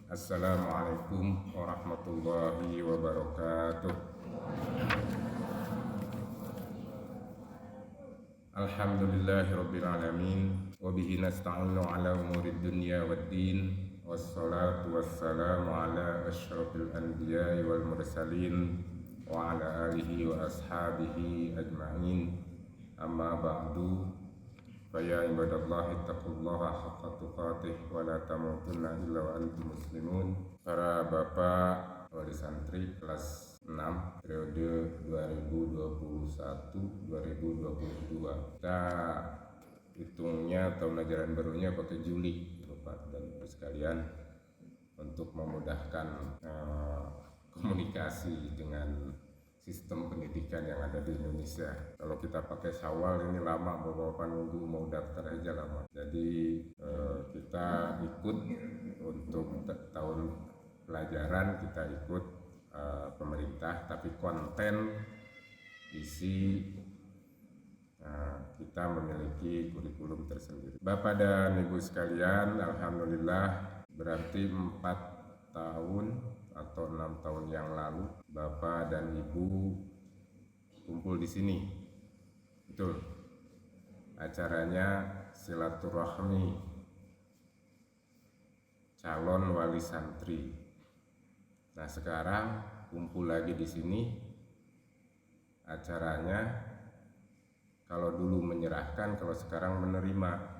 Assalamualaikum warahmatullahi wabarakatuh. Alhamdulillahirabbil alamin wa bihi nasta'inu ala umurid dunya waddin wassalatu wassalamu ala asyrafil anbiya'i wal mursalin wa ala alihi wa ashabihi ajma'in. Amma ba'du. Faya ibadallahi taqullaha haqqa tuqatih wa la tamutunna illa wa antum muslimun. Para bapak wali santri kelas 6 periode 2021-2022. Kita hitungnya tahun ajaran barunya pakai Juli, Bapak dan Ibu sekalian, untuk memudahkan komunikasi dengan sistem pendidikan yang ada di Indonesia. Kalau kita pakai Syawal ini lama, beberapa minggu mau daftar aja lama. Jadi kita ikut untuk tahun pelajaran, kita ikut pemerintah, tapi konten isi kita memiliki kurikulum tersendiri. Bapak dan Ibu sekalian, alhamdulillah berarti 4 tahun atau 6 tahun yang lalu Bapak dan Ibu kumpul di sini. Betul. Acaranya silaturahmi calon wali santri. Nah, sekarang kumpul lagi di sini. Acaranya kalau dulu menyerahkan, kalau sekarang menerima.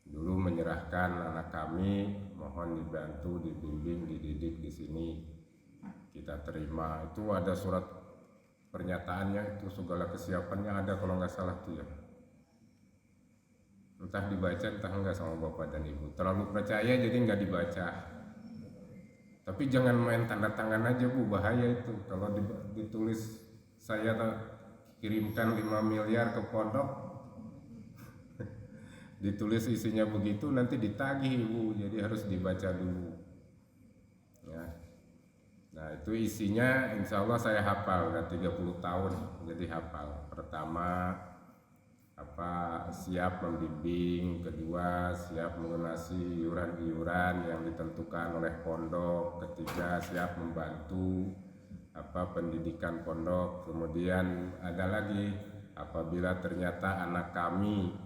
Dulu menyerahkan anak kami, mohon dibantu, dibimbing, dididik di sini. Kita terima. Itu ada surat pernyataannya, itu segala kesiapannya ada kalau nggak salah tuh ya. Entah dibaca, entah enggak sama Bapak dan Ibu. Terlalu percaya jadi nggak dibaca. Tapi jangan main tanda tangan aja Bu, bahaya itu. Kalau ditulis saya kirimkan 5 miliar ke pondok, ditulis isinya begitu, nanti ditagih Bu, jadi harus dibaca dulu ya. Nah, itu isinya insya Allah saya hafal, udah 30 tahun jadi hafal. Pertama, siap membimbing. Kedua, siap melunasi iuran-iuran yang ditentukan oleh pondok. Ketiga, siap membantu pendidikan pondok. Kemudian ada lagi, apabila ternyata anak kami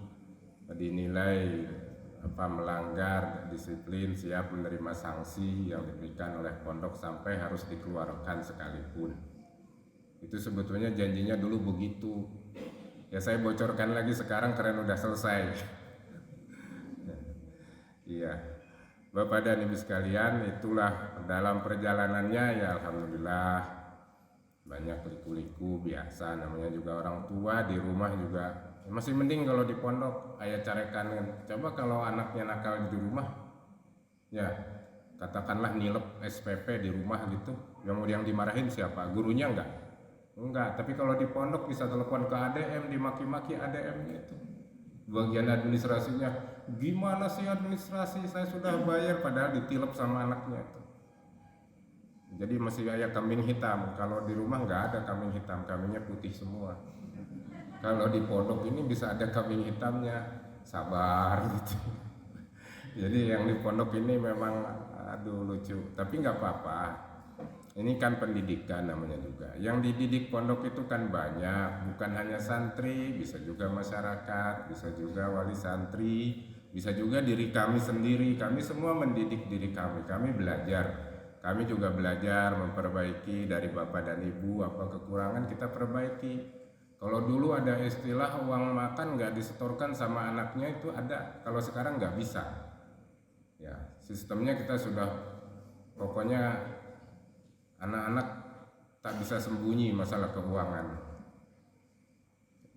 dinilai melanggar disiplin, siap menerima sanksi yang diberikan oleh pondok sampai harus dikeluarkan sekalipun. Itu sebetulnya janjinya dulu begitu. Ya saya bocorkan lagi sekarang karena udah selesai. Iya. Bapak dan Ibu sekalian, itulah dalam perjalanannya ya alhamdulillah banyak liku-liku biasa, namanya juga orang tua di rumah juga. Masih mending kalau di pondok ayah carekan. Coba kalau anaknya nakal di rumah, ya katakanlah nilep SPP di rumah gitu, yang dimarahin siapa? Gurunya enggak. Tapi kalau di pondok bisa telepon ke ADM, dimaki-maki ADM-nya itu. Bagian administrasinya, gimana sih administrasi, saya sudah bayar, padahal ditilep sama anaknya itu. Jadi masih kayak kambing hitam. Kalau di rumah nggak ada kambing hitam, kambingnya putih semua. Kalau di pondok ini bisa ada kambing hitamnya, sabar gitu. Jadi yang di pondok ini memang lucu, tapi nggak apa-apa. Ini kan pendidikan namanya juga. Yang dididik pondok itu kan banyak, bukan hanya santri, bisa juga masyarakat, bisa juga wali santri, bisa juga diri kami sendiri. Kami semua mendidik diri kami. Kami belajar. Kami juga belajar memperbaiki dari Bapak dan Ibu, apa kekurangan kita perbaiki. Kalau dulu ada istilah uang makan nggak disetorkan sama anaknya, itu ada. Kalau sekarang nggak bisa. Ya, sistemnya kita sudah, pokoknya anak-anak tak bisa sembunyi masalah keuangan.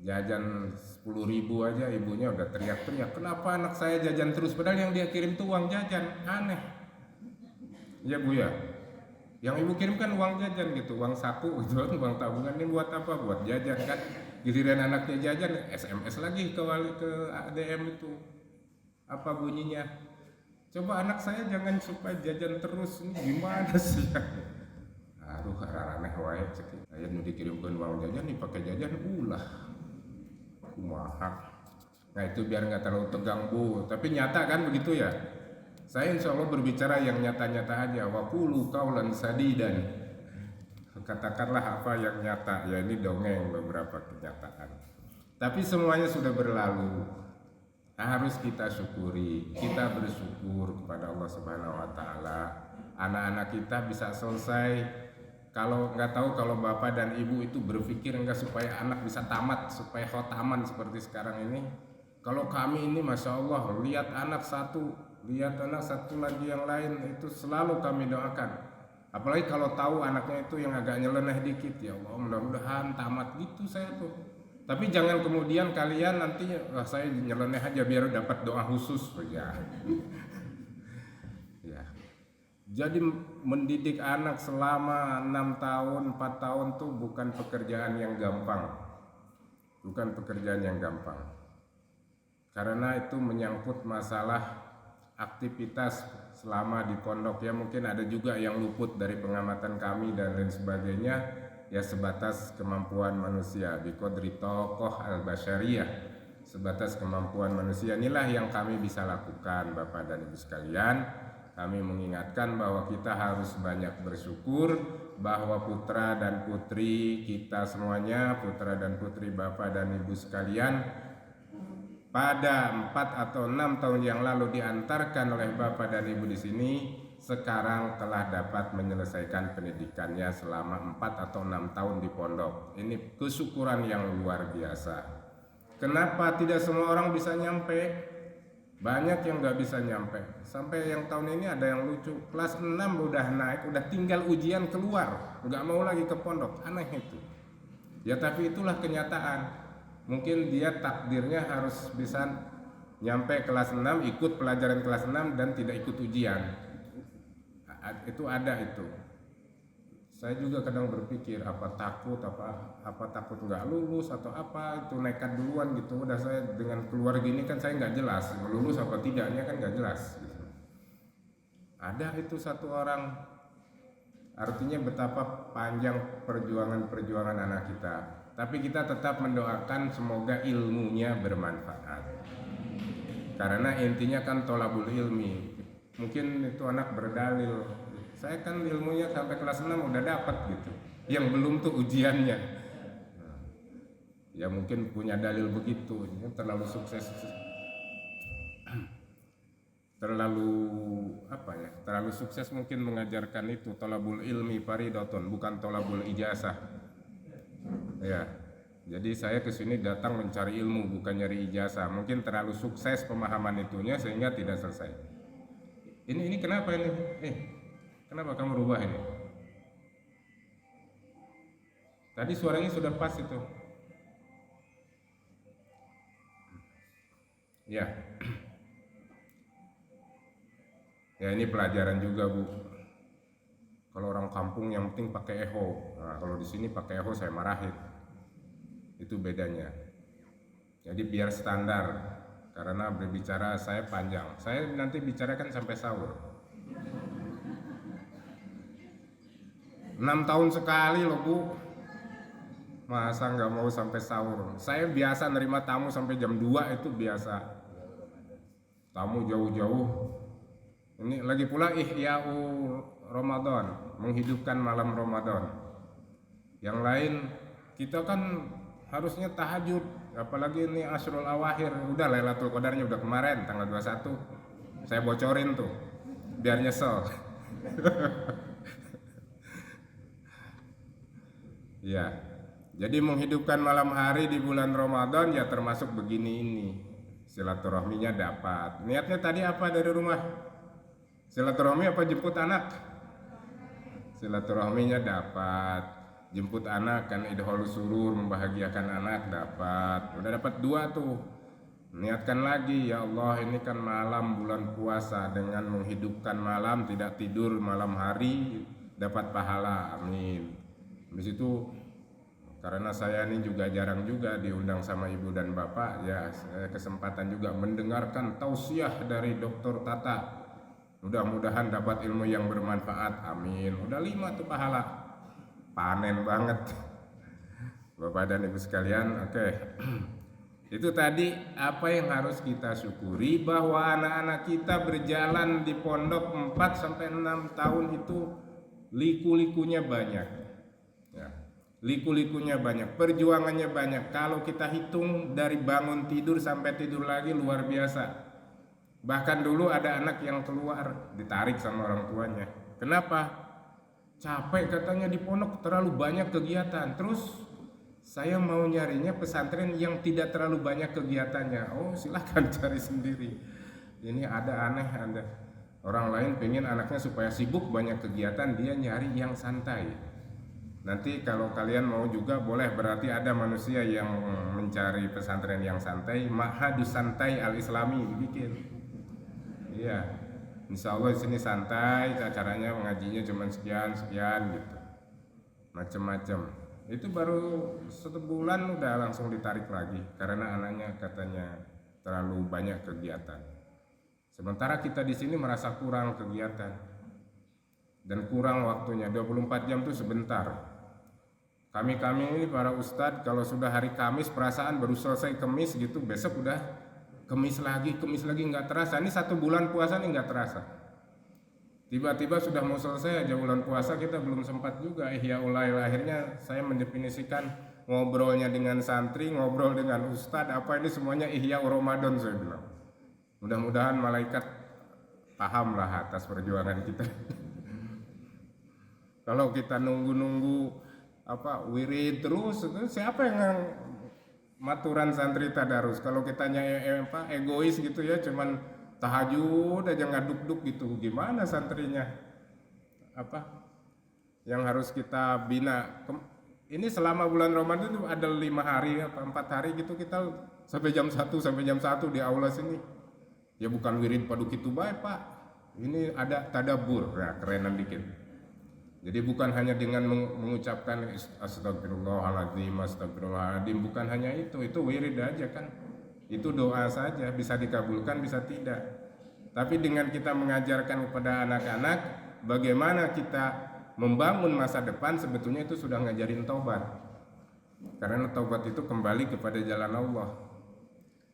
Jajan 10.000 aja ibunya udah teriak-teriak, kenapa anak saya jajan terus, padahal yang dia kirim tuh uang jajan. Aneh. Ya Bu ya. Yang ibu kirim kan uang jajan gitu, uang saku gitu, uang tabungan. Ini buat apa? Buat jajan kan. Giliran anaknya jajan, SMS lagi ke ADM itu. Apa bunyinya? Coba anak saya jangan supaya jajan terus, ini gimana sih? Aduh, aneh wae cek. Aya nu dikirimkeun uang jajan dipakai jajan ulah. Kumaha. Nah, itu biar nggak terlalu tegang Bu, tapi nyata kan begitu ya. Saya insya Allah berbicara yang nyata-nyata aja. Wa qulu qawlan sadidan. Katakanlah apa yang nyata. Ya ini dongeng beberapa kenyataan. Tapi semuanya sudah berlalu. Harus kita syukuri. Kita bersyukur kepada Allah Subhanahu wa taala. Anak-anak kita bisa selesai. Kalau nggak tahu kalau bapak dan ibu itu berpikir enggak supaya anak bisa tamat, supaya khotaman seperti sekarang ini. Kalau kami ini masya Allah lihat anak satu lagi yang lain itu selalu kami doakan. Apalagi kalau tahu anaknya itu yang agak nyeleneh dikit, ya Allah mudah-mudahan tamat gitu saya tuh. Tapi jangan kemudian kalian nantinya saya nyeleneh aja biar dapat doa khusus ya. Ya. Jadi mendidik anak selama 6 tahun, 4 tahun tuh bukan pekerjaan yang gampang. Bukan pekerjaan yang gampang. Karena itu menyangkut masalah aktivitas selama di pondok, ya mungkin ada juga yang luput dari pengamatan kami dan lain sebagainya, ya sebatas kemampuan manusia, biqadri tokoh al-basyariyah, sebatas kemampuan manusia. Inilah yang kami bisa lakukan Bapak dan Ibu sekalian. Kami mengingatkan bahwa kita harus banyak bersyukur bahwa putra dan putri kita semuanya, putra dan putri Bapak dan Ibu sekalian, pada 4 atau 6 tahun yang lalu diantarkan oleh Bapak dan Ibu di sini, sekarang telah dapat menyelesaikan pendidikannya selama 4 atau 6 tahun di pondok. Ini kesyukuran yang luar biasa. Kenapa tidak semua orang bisa nyampe? Banyak yang gak bisa nyampe. Sampai yang tahun ini ada yang lucu, kelas 6 udah naik, udah tinggal ujian keluar, gak mau lagi ke pondok. Aneh itu. Ya tapi itulah kenyataan. Mungkin dia takdirnya harus bisa nyampe kelas 6, ikut pelajaran kelas 6 dan tidak ikut ujian. Itu ada itu. Saya juga kadang berpikir apa takut nggak lulus atau apa, itu nekat duluan gitu. Udah saya dengan keluar gini kan saya nggak jelas lulus apa tidaknya kan nggak jelas gitu. Ada itu satu orang, artinya betapa panjang perjuangan anak kita. Tapi kita tetap mendoakan semoga ilmunya bermanfaat. Karena intinya kan tholabul ilmi. Mungkin itu anak berdalil, saya kan ilmunya sampai kelas 6 udah dapat gitu. Yang belum tuh ujiannya. Ya mungkin punya dalil begitu, terlalu sukses. Terlalu sukses mungkin mengajarkan itu tholabul ilmi faridatun, bukan tholabul ijazah. Ya, jadi saya kesini datang mencari ilmu bukan nyari ijazah. Mungkin terlalu sukses pemahaman itunya sehingga tidak selesai. Ini kenapa ini? Kenapa kamu rubah ini? Tadi suaranya sudah pas itu. Ya. Ya ini pelajaran juga Bu. Kalau orang kampung yang penting pakai echo. Nah, kalau di sini pakai echo saya marahin. Itu bedanya. Jadi biar standar. Karena berbicara saya panjang. Saya nanti bicarakan sampai sahur. 6 tahun sekali loh Bu. Masa nggak mau sampai sahur? Saya biasa nerima tamu sampai jam 2 itu biasa. Tamu jauh-jauh. Ini lagi pula Ihya'u Ramadan, menghidupkan malam Ramadan. Yang lain kita kan harusnya tahajud, apalagi ini Ashrul Awakhir. Udah Lailatul Qadarnya udah kemarin tanggal 21. Saya bocorin tuh biar nyesel. Ya. Jadi menghidupkan malam hari di bulan Ramadan ya termasuk begini ini. Silaturahminya dapat. Niatnya tadi apa dari rumah? Silaturahmi apa jemput anak? Silaturahminya dapat. Jemput anak kan idholus surur, membahagiakan anak dapat. Udah dapat 2 tuh. Niatkan lagi, ya Allah ini kan malam bulan puasa, dengan menghidupkan malam, tidak tidur malam hari dapat pahala. Amin. Habis itu karena saya ini juga jarang juga diundang sama ibu dan bapak, ya saya kesempatan juga mendengarkan tausiah dari Dr. Tata. Mudah-mudahan dapat ilmu yang bermanfaat. Amin. Udah 5 tuh pahala. Panen banget Bapak dan Ibu sekalian. Oke. Itu tadi apa yang harus kita syukuri, bahwa anak-anak kita berjalan di pondok 4 sampai 6 tahun itu liku-likunya banyak. Ya. Liku-likunya banyak, perjuangannya banyak. Kalau kita hitung dari bangun tidur sampai tidur lagi luar biasa. Bahkan dulu ada anak yang keluar ditarik sama orang tuanya. Kenapa? Capek katanya di pondok, terlalu banyak kegiatan. Terus saya mau nyarinya pesantren yang tidak terlalu banyak kegiatannya. Oh, silahkan cari sendiri. Ini ada aneh, ada orang lain pengen anaknya supaya sibuk banyak kegiatan, dia nyari yang santai. Nanti kalau kalian mau juga boleh, berarti ada manusia yang mencari pesantren yang santai. Ma'hadus Santai Al-Islami dibikin. Iya, insya Allah di sini santai, caranya mengajinya cuma sekian gitu, macam-macam. Itu baru 1 bulan udah langsung ditarik lagi karena anaknya katanya terlalu banyak kegiatan. Sementara kita di sini merasa kurang kegiatan dan kurang waktunya. 24 jam itu sebentar. Kami ini para ustadz kalau sudah hari Kamis perasaan baru selesai Kamis gitu, besok udah Kamis lagi nggak terasa. Ini 1 bulan puasa nih nggak terasa. Tiba-tiba sudah mau selesai aja bulan puasa, kita belum sempat juga ihya ulail. Akhirnya saya mendefinisikan ngobrolnya dengan santri, ngobrol dengan ustadz, apa ini semuanya ihya Ramadan saya bilang. Mudah-mudahan malaikat paham lah atas perjuangan kita. Kalau kita nunggu wirid terus, siapa yang maturan santri tadarus? Kalau kitanya egois gitu ya, cuman tahajud aja ngaduk-duk gitu, gimana santrinya? Yang harus kita bina ini selama bulan Ramadan itu ada 5 hari atau 4 hari gitu, kita sampai jam 1 di aula sini. Ya bukan wirid paduk itu baik pak, ini ada tadabur, ya kerenan dikit. Jadi bukan hanya dengan mengucapkan astagfirullahaladzim, bukan hanya itu wirid aja kan. Itu doa saja, bisa dikabulkan bisa tidak. Tapi dengan kita mengajarkan kepada anak-anak bagaimana kita membangun masa depan, sebetulnya itu sudah ngajarin taubat. Karena taubat itu kembali kepada jalan Allah,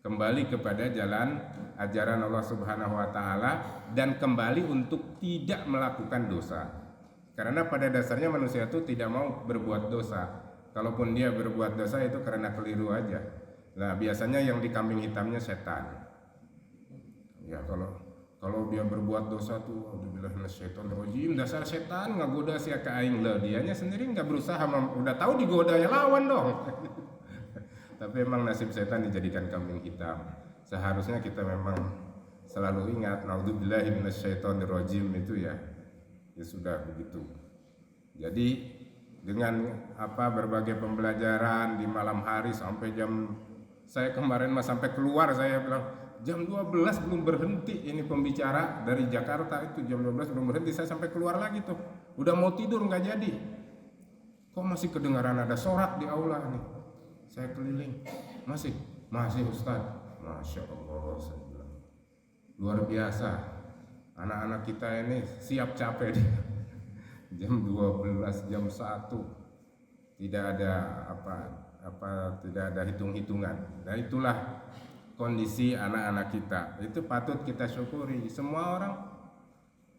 kembali kepada jalan ajaran Allah Subhanahu wa taala, dan kembali untuk tidak melakukan dosa. Karena pada dasarnya manusia itu tidak mau berbuat dosa. Kalaupun dia berbuat dosa itu karena keliru aja. Nah biasanya yang di kambing hitamnya setan. Ya kalau dia berbuat dosa tuh, auzubillahiminasyaitonirrajim, dasar setan ngagoda sia ka aing lah, dianya sendiri nggak berusaha, udah tahu digoda ya lawan dong. Tapi emang nasib setan dijadikan kambing hitam. Seharusnya kita memang selalu ingat auzubillahiminasyaitonirrajim itu ya sudah begitu. Jadi dengan berbagai pembelajaran di malam hari sampai saya kemarin sampai keluar, saya bilang jam 12 belum berhenti ini pembicara dari Jakarta, itu jam 12 belum berhenti, saya sampai keluar lagi tuh, udah mau tidur nggak jadi, kok masih kedengaran ada sorak di aula nih. Saya keliling, masih Ustaz, Masya Allah, saya bilang luar biasa anak-anak kita ini, siap capek deh. Jam 12, jam 1 tidak ada tidak ada hitung-hitungan. Nah itulah kondisi anak-anak kita, itu patut kita syukuri. Semua orang,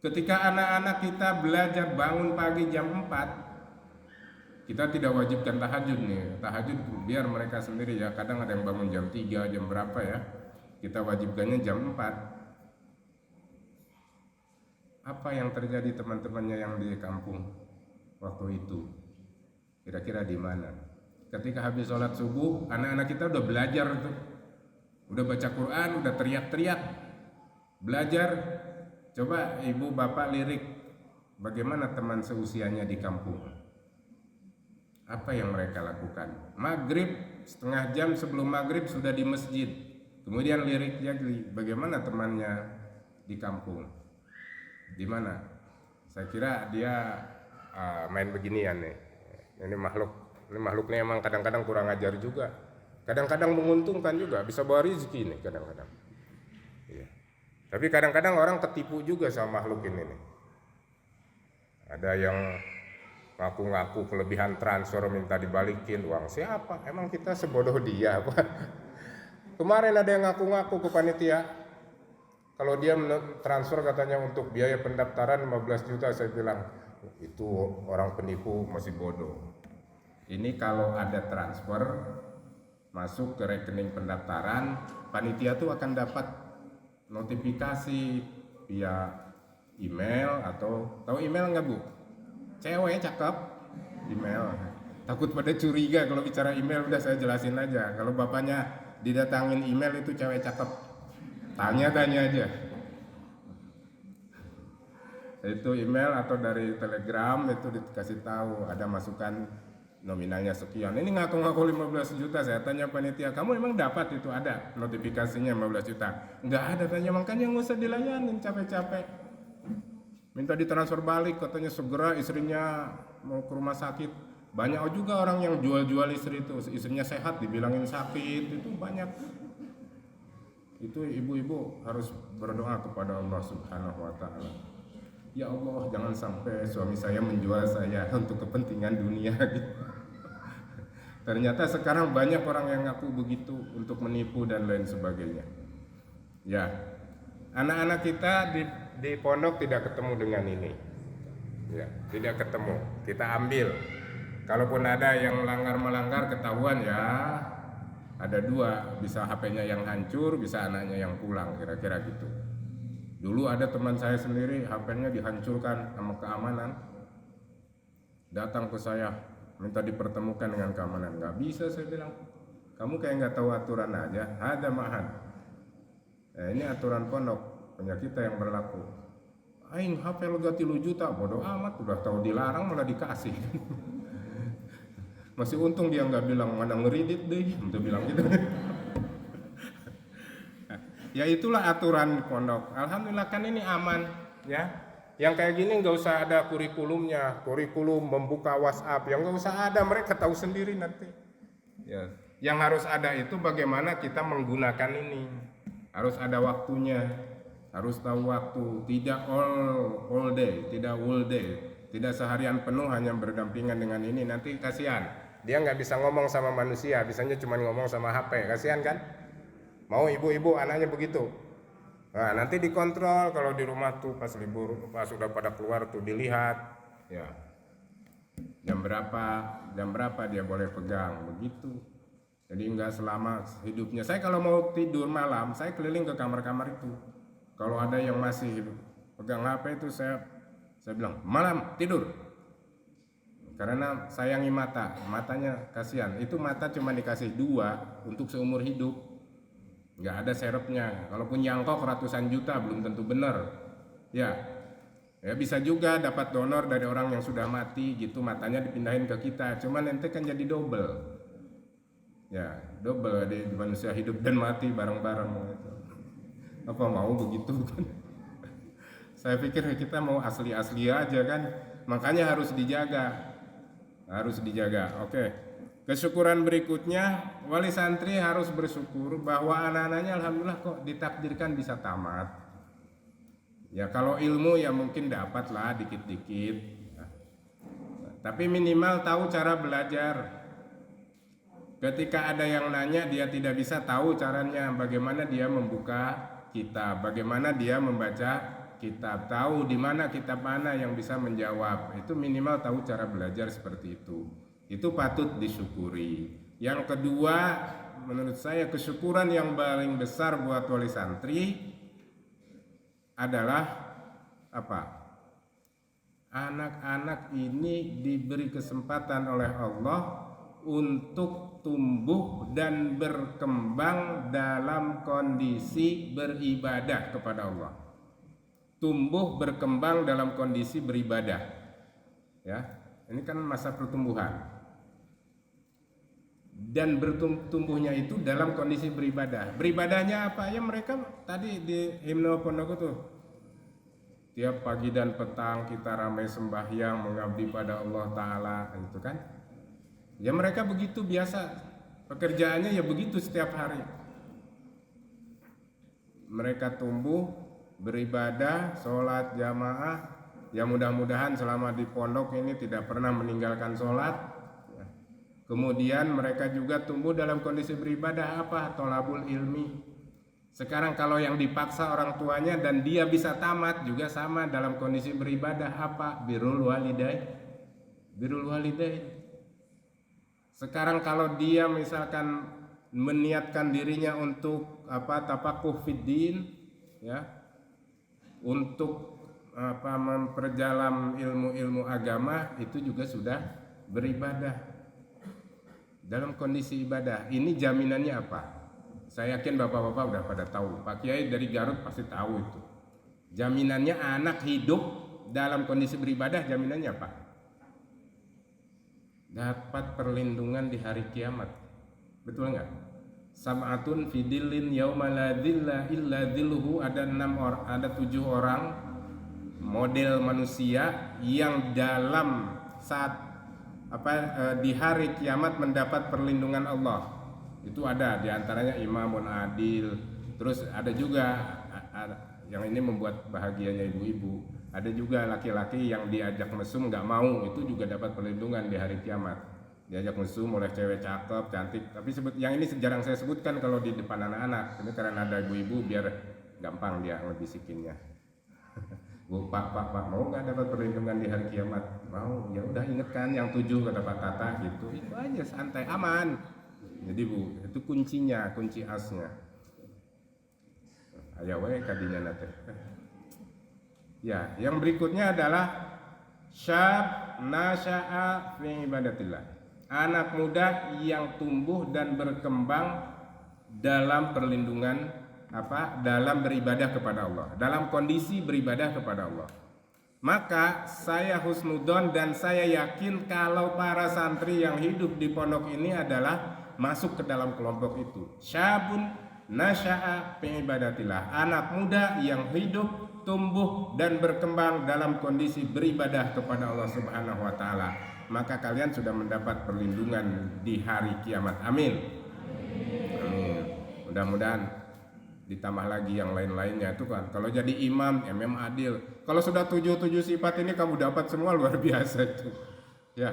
ketika anak-anak kita belajar bangun pagi jam 4, kita tidak wajibkan tahajud nih. Tahajud biar mereka sendiri ya, kadang ada yang bangun jam 3, jam berapa ya, kita wajibkannya jam 4. Apa yang terjadi teman-temannya yang di kampung waktu itu? Kira-kira di mana? Ketika habis sholat subuh, anak-anak kita udah belajar tuh, udah baca Quran, udah teriak-teriak belajar. Coba ibu bapak lirik bagaimana teman seusianya di kampung. Apa yang mereka lakukan? Maghrib, setengah jam sebelum maghrib sudah di masjid. Kemudian lirik lagi bagaimana temannya di kampung. Di mana? Saya kira dia main beginian nih. Ini makhluknya emang kadang-kadang kurang ajar juga. Kadang-kadang menguntungkan juga, bisa bawa rezeki nih kadang-kadang. Iya. Tapi kadang-kadang orang ketipu juga sama makhluk ini nih. Ada yang ngaku-ngaku kelebihan transfer minta dibalikin uang. Siapa? Emang kita sebodoh dia apa? Kemarin ada yang ngaku-ngaku ke panitia, kalau dia transfer katanya untuk biaya pendaftaran 15 juta, saya bilang itu orang penipu masih bodoh. Ini kalau ada transfer masuk ke rekening pendaftaran, panitia tuh akan dapat notifikasi via email. Atau tahu email nggak Bu? Cewek cakep, email. Takut pada curiga kalau bicara email, udah saya jelasin aja. Kalau bapaknya didatangin email itu cewek cakep, tanya aja. Itu email atau dari telegram itu dikasih tahu ada masukan nominalnya sekian. Ini ngaku-ngaku 15 juta. Saya tanya panitia, kamu emang dapat itu? Ada notifikasinya 15 juta? Enggak ada. Tanya, makanya nggak usah dilayanin capek-capek. Minta ditransfer balik, katanya segera istrinya mau ke rumah sakit. Banyak juga orang yang jual-jual istri itu, istrinya sehat dibilangin sakit, itu banyak. Itu ibu-ibu harus berdoa kepada Allah Subhanahu wa Ta'ala. Ya Allah, jangan sampai suami saya menjual saya untuk kepentingan dunia gitu. Ternyata sekarang banyak orang yang ngaku begitu untuk menipu dan lain sebagainya. Ya, anak-anak kita di pondok tidak ketemu dengan ini. Ya, tidak ketemu. Kita ambil. Kalaupun ada yang melanggar ketahuan, ya ada dua, bisa HP-nya yang hancur, bisa anaknya yang pulang, kira-kira gitu. Dulu ada teman saya sendiri, HP-nya dihancurkan sama keamanan. Datang ke saya, minta dipertemukan dengan keamanan. Nggak bisa, saya bilang. Kamu kayak nggak tahu aturan aja. Ada mahan. Ini aturan pondok, punya kita yang berlaku. Aing HP lega 3 juta, bodoh amat, udah tahu dilarang malah dikasih. Masih untung dia nggak bilang mana ngeridit deh, untuk bilang gitu. Ya itulah aturan pondok. Alhamdulillah kan ini aman, ya. Yang kayak gini nggak usah ada kurikulumnya, kurikulum membuka WhatsApp, yang nggak usah ada, mereka tahu sendiri nanti. Ya. Yang harus ada itu bagaimana kita menggunakan ini. Harus ada waktunya, harus tahu waktu. Tidak all day, tidak all day, tidak seharian penuh hanya berdampingan dengan ini. Nanti kasihan. Dia nggak bisa ngomong sama manusia, bisanya cuma ngomong sama HP, kasihan kan? Mau ibu-ibu anaknya begitu. Nah, nanti dikontrol kalau di rumah tuh pas libur, pas sudah pada keluar tuh dilihat, ya jam berapa dia boleh pegang, begitu. Jadi nggak selama hidupnya. Saya kalau mau tidur malam, saya keliling ke kamar-kamar itu. Kalau ada yang masih pegang HP itu saya bilang malam tidur. Karena sayangi matanya kasihan. Itu mata cuma dikasih 2 untuk seumur hidup. Nggak ada serepnya. Kalaupun nyangkok ratusan juta belum tentu benar. Ya bisa juga dapat donor dari orang yang sudah mati gitu, matanya dipindahin ke kita. Cuman nanti kan jadi double. Ya double di manusia hidup dan mati bareng-bareng gitu. Apa mau begitu kan? Saya pikir kita mau asli-asli aja kan. Makanya harus dijaga. Oke. Kesyukuran berikutnya, wali santri harus bersyukur bahwa anak-anaknya alhamdulillah kok ditakdirkan bisa tamat. Ya kalau ilmu ya mungkin dapatlah dikit-dikit. Tapi minimal tahu cara belajar. Ketika ada yang nanya dia tidak bisa tahu caranya, bagaimana dia membuka kitab, bagaimana dia membaca kitab, tahu di mana kitab mana yang bisa menjawab. Itu minimal tahu cara belajar seperti itu. Itu patut disyukuri. Yang kedua, menurut saya kesyukuran yang paling besar buat wali santri adalah apa? Anak-anak ini diberi kesempatan oleh Allah untuk tumbuh dan berkembang dalam kondisi beribadah kepada Allah. Tumbuh berkembang dalam kondisi beribadah, ya ini kan masa pertumbuhan dan bertumbuhnya itu dalam kondisi beribadah. Beribadahnya apa ya? Mereka tadi di himne pondok itu tiap pagi dan petang kita ramai sembahyang mengabdi pada Allah Ta'ala, itu kan ya mereka begitu biasa pekerjaannya, ya begitu setiap hari mereka tumbuh beribadah, sholat jamaah. Ya mudah-mudahan selama di pondok ini tidak pernah meninggalkan sholat. Kemudian mereka juga tumbuh dalam kondisi beribadah apa? Tolabul ilmi. Sekarang kalau yang dipaksa orang tuanya dan dia bisa tamat juga sama dalam kondisi beribadah apa? Birrul walidain. Birrul walidain. Sekarang kalau dia misalkan meniatkan dirinya untuk tafakuh fiddin, ya, untuk memperdalam ilmu-ilmu agama, itu juga sudah beribadah. Dalam kondisi ibadah ini jaminannya apa? Saya yakin bapak-bapak udah pada tahu. Pak Kiai dari Garut pasti tahu itu. Jaminannya anak hidup dalam kondisi beribadah, jaminannya apa? Dapat perlindungan di hari kiamat. Betul nggak? Sab'atun fidillin yauma la dhilla illa dhilluhu. Ada 7 orang model manusia yang dalam saat di hari kiamat mendapat perlindungan Allah. Itu ada diantaranya imamun adil. Terus ada juga yang ini membuat bahagianya ibu-ibu. Ada juga laki-laki yang diajak mesum nggak mau, itu juga dapat perlindungan di hari kiamat. Diajak mesum oleh cewek cakep, cantik. Tapi yang ini jarang saya sebutkan kalau di depan anak-anak. Ini karena ada ibu-ibu biar gampang dia ngebisikinnya. Bu, pak, mau nggak dapat perlindungan di hari kiamat? Mau, ya udah ingatkan yang 7 kata Pak Tata gitu. Itu aja santai, aman. Jadi Bu, itu kuncinya, kunci asnya. Ayo we kadinya nate. Ya, yang berikutnya adalah syab nasya'a fi ibadatillah. Anak muda yang tumbuh dan berkembang dalam perlindungan dalam beribadah kepada Allah, dalam kondisi beribadah kepada Allah. Maka saya husnudzon dan saya yakin kalau para santri yang hidup di pondok ini adalah masuk ke dalam kelompok itu. Syabun nasya'a fi ibadatillah, anak muda yang hidup, tumbuh dan berkembang dalam kondisi beribadah kepada Allah Subhanahu wa taala. Maka kalian sudah mendapat perlindungan di hari kiamat. Amin. Amin. Mudah-mudahan ditambah lagi yang lain-lainnya itu kan. Kalau jadi imam adil. Kalau sudah 7 sifat ini kamu dapat semua, luar biasa itu. Ya,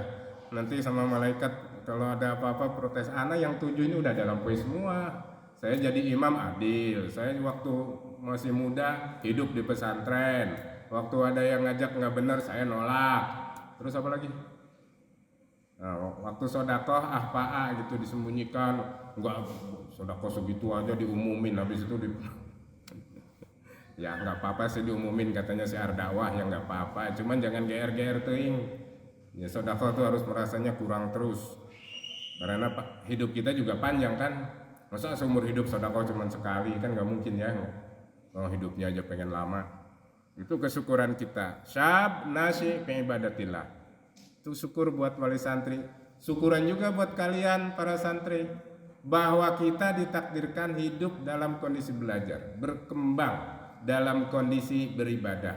nanti sama malaikat kalau ada apa-apa protes, anak yang 7 ini udah dalam poin semua. Saya jadi imam adil. Saya waktu masih muda hidup di pesantren. Waktu ada yang ngajak nggak benar saya nolak. Terus apa lagi? Nah, waktu sodakoh gitu disembunyikan, enggak sodakoh segitu aja diumumin, habis itu ya nggak apa-apa sih diumumin katanya si Ardakwah, ya nggak apa-apa, cuman jangan GR teuing. Ya sodakoh tuh harus merasanya kurang terus, karena hidup kita juga panjang kan, masa seumur hidup sodakoh cuman sekali kan nggak mungkin ya, kalau hidupnya aja pengen lama. Itu kesyukuran kita. Syab nasi fi ibadatillah. Itu syukur buat wali santri, syukuran juga buat kalian para santri, bahwa kita ditakdirkan hidup dalam kondisi belajar, berkembang dalam kondisi beribadah,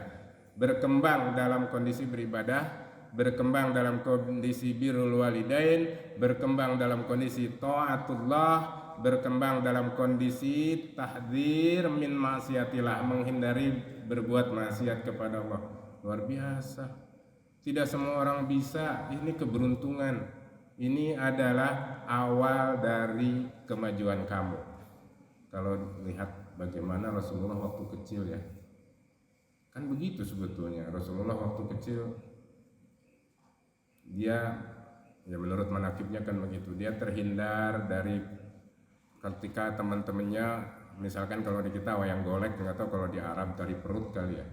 berkembang dalam kondisi beribadah, berkembang dalam kondisi birrul walidain, berkembang dalam kondisi taatullah, berkembang dalam kondisi tahdzir min maksiatillah, menghindari berbuat maksiat kepada Allah. Luar biasa. Tidak semua orang bisa, ini keberuntungan. Ini adalah awal dari kemajuan kamu. Kalau lihat bagaimana Rasulullah waktu kecil ya, kan begitu sebetulnya. Rasulullah waktu kecil, dia ya menurut manakibnya kan begitu, dia terhindar dari ketika teman-temannya, misalkan kalau di kita wayang golek, nggak tahu kalau di Arab dari perut kali ya,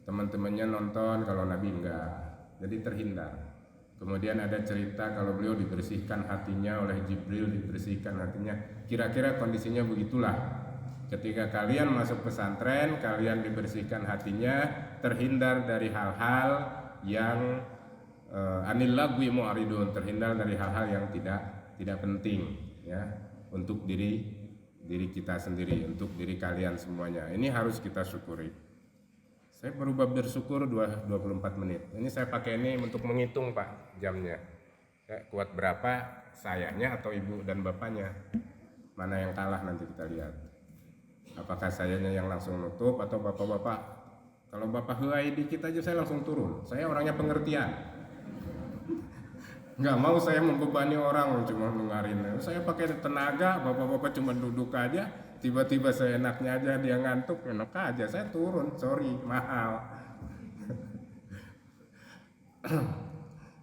teman-temannya nonton, kalau Nabi enggak. Jadi terhindar. Kemudian ada cerita kalau beliau dibersihkan hatinya oleh Jibril, dibersihkan hatinya. Kira-kira kondisinya begitulah. Ketika kalian masuk pesantren, kalian dibersihkan hatinya, terhindar dari hal-hal yang anil lagwi mu'ridun, terhindar dari hal-hal yang tidak penting ya, untuk diri kita sendiri, untuk diri kalian semuanya. Ini harus kita syukuri. Saya berubah bersyukur 24 menit. Ini saya pakai ini untuk menghitung Pak jamnya. Ya, kuat berapa sayanya atau ibu dan bapaknya. Mana yang kalah nanti kita lihat. Apakah sayanya yang langsung nutup atau bapak-bapak. Kalau bapak huai dikit aja saya langsung turun. Saya orangnya pengertian. Nggak mau saya membebani orang cuma dengerin. Saya pakai tenaga, bapak-bapak cuma duduk aja, tiba-tiba saya enaknya aja dia ngantuk, enak aja saya turun, sorry, mahal.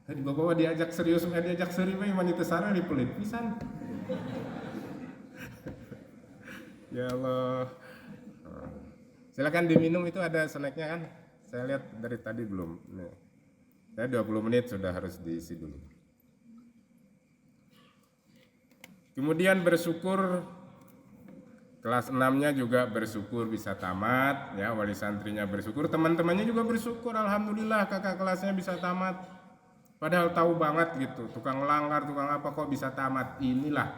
Tadi bapak diajak serius, diajak serius, mana itu sarang dipelit pisan. Ya Allah. Silakan diminum, itu ada snacknya kan? Saya lihat dari tadi belum. Nih. Saya 20 menit sudah harus diisi dulu. Kemudian bersyukur, kelas 6-nya juga bersyukur bisa tamat, ya, wali santrinya bersyukur, teman-temannya juga bersyukur, alhamdulillah kakak kelasnya bisa tamat. Padahal tahu banget gitu, tukang langgar, tukang apa kok bisa tamat. Inilah,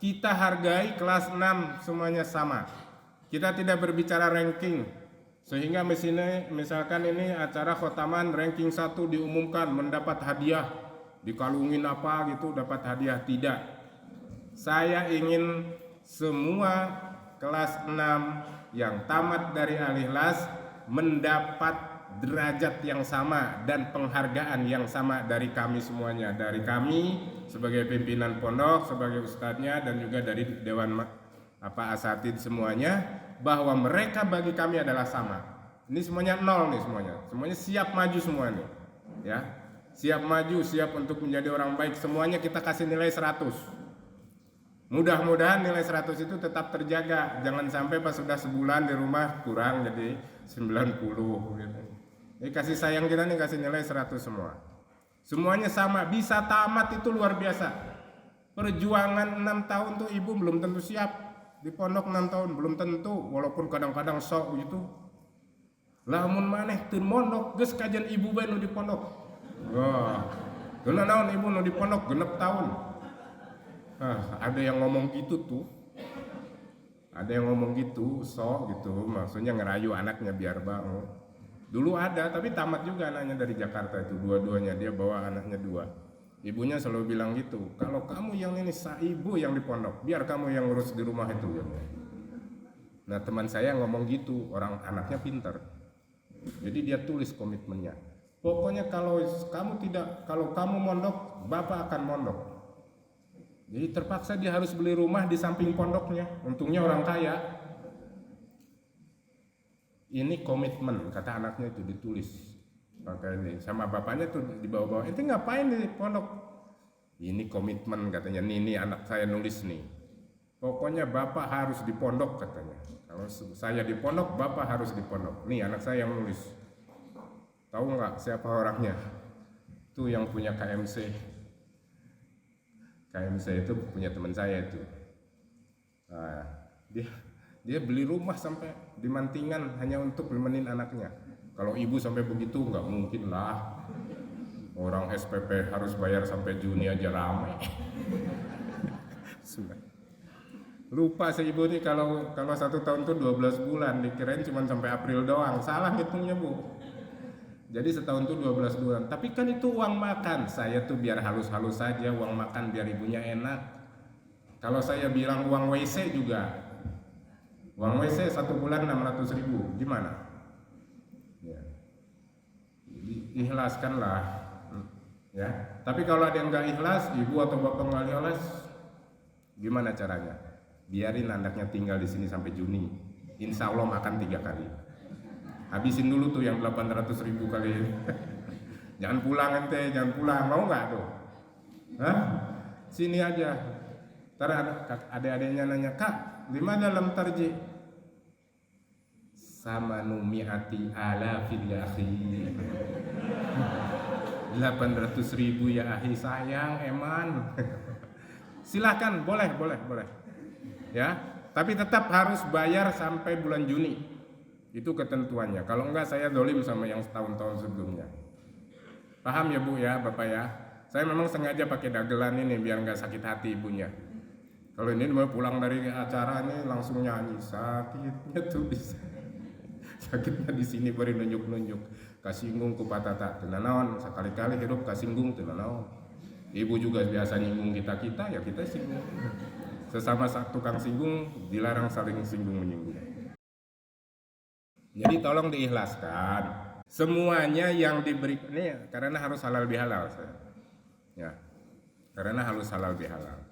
kita hargai kelas 6 semuanya sama. Kita tidak berbicara ranking. Sehingga misalkan ini acara khotaman ranking 1 diumumkan mendapat hadiah, dikalungin apa gitu dapat hadiah, tidak. Saya ingin semua kelas 6 yang tamat dari Al-Ikhlas mendapat derajat yang sama dan penghargaan yang sama dari kami semuanya, dari kami sebagai pimpinan pondok, sebagai ustadznya, dan juga dari dewan asatid semuanya, bahwa mereka bagi kami adalah sama. Ini semuanya 0 nih, semuanya siap maju semua nih, ya, siap maju, siap untuk menjadi orang baik, semuanya kita kasih nilai 100. Mudah-mudahan nilai 100 itu tetap terjaga, jangan sampai pas sudah sebulan di rumah kurang jadi 90 gitu. Ini kasih sayang kita nih, kasih nilai 100 semua. Semuanya sama, bisa tamat itu luar biasa. Perjuangan 6 tahun tuh ibu belum tentu siap. Di pondok 6 tahun belum tentu, walaupun kadang-kadang sok gitu. Lamun maneh teu mondok geus kajian ibu bae nu di pondok. Wah. Geuna naon ibu nu di pondok genep tahun. Ada yang ngomong gitu tuh, ada yang ngomong gitu, sok gitu, maksudnya ngerayu anaknya biar bangun. Dulu ada, tapi tamat juga anaknya dari Jakarta itu, dua-duanya, dia bawa anaknya 2. Ibunya selalu bilang gitu, kalau kamu yang ini ibu yang di pondok, biar kamu yang ngurus di rumah itu. Nah teman saya ngomong gitu, orang anaknya pintar, jadi dia tulis komitmennya. Pokoknya kalau kamu mondok, bapak akan mondok. Jadi terpaksa dia harus beli rumah di samping pondoknya. Untungnya orang kaya. Ini komitmen, kata anaknya itu ditulis. Makanya sama bapaknya tuh di bawah-bawah. Itu ngapain di pondok? Ini komitmen katanya. Nih anak saya nulis nih. Pokoknya bapak harus di pondok katanya. Kalau saya di pondok, bapak harus di pondok. Nih anak saya yang nulis. Tahu nggak siapa orangnya? Tuh yang punya KMC. KMC itu punya teman saya itu. Nah, dia beli rumah sampai di Mantingan hanya untuk nemenin anaknya. Kalau ibu sampai begitu nggak mungkin lah. Orang SPP harus bayar sampai Juni aja ramai. Lupa si ibu nih kalau 1 tahun tuh 12 bulan, dikirain cuma sampai April doang. Salah hitungnya bu. Jadi setahun tuh 12 bulan. Tapi kan itu uang makan. Saya tuh biar halus-halus saja uang makan biar ibunya enak. Kalau saya bilang uang WC juga. Uang WC 1 bulan 600.000. Gimana? Ya. Ikhlaskanlah. Ya. Tapi kalau ada yang nggak ikhlas, ibu atau bapak nggak ikhlas, gimana caranya? Biarin anaknya tinggal di sini sampai Juni. Insya Allah makan 3 kali. Habisin dulu tuh yang 800.000 kali. Jangan pulang ente, jangan pulang. Mau nggak tuh? Hah? Sini aja. Ntar adik-adiknya nanya, Kak, 5 dalam tarji. Sama numiati ala fil ya akhi. 800.000 ya akhi, sayang eman. Silakan, boleh. Ya, tapi tetap harus bayar sampai bulan Juni. Itu ketentuannya. Kalau enggak saya dolim sama yang tahun-tahun sebelumnya. Paham ya bu ya, bapak ya? Saya memang sengaja pakai dagelan ini biar nggak sakit hati ibunya. Kalau ini mau pulang dari acara ini langsung nyanyi, sakitnya tuh bisa. Sakitnya di sini baru nunjuk-nunjuk. Kasinggung ku patata, tenanawan sekali-kali hidup kasinggung tenanawan. Ibu juga biasa nyinggung kita ya kita singgung. Sesama tukang singgung dilarang saling singgung menyinggung. Jadi tolong diikhlaskan. Semuanya yang diberi ini karena harus halal bihalal. Ya. karena halus halal bihalal.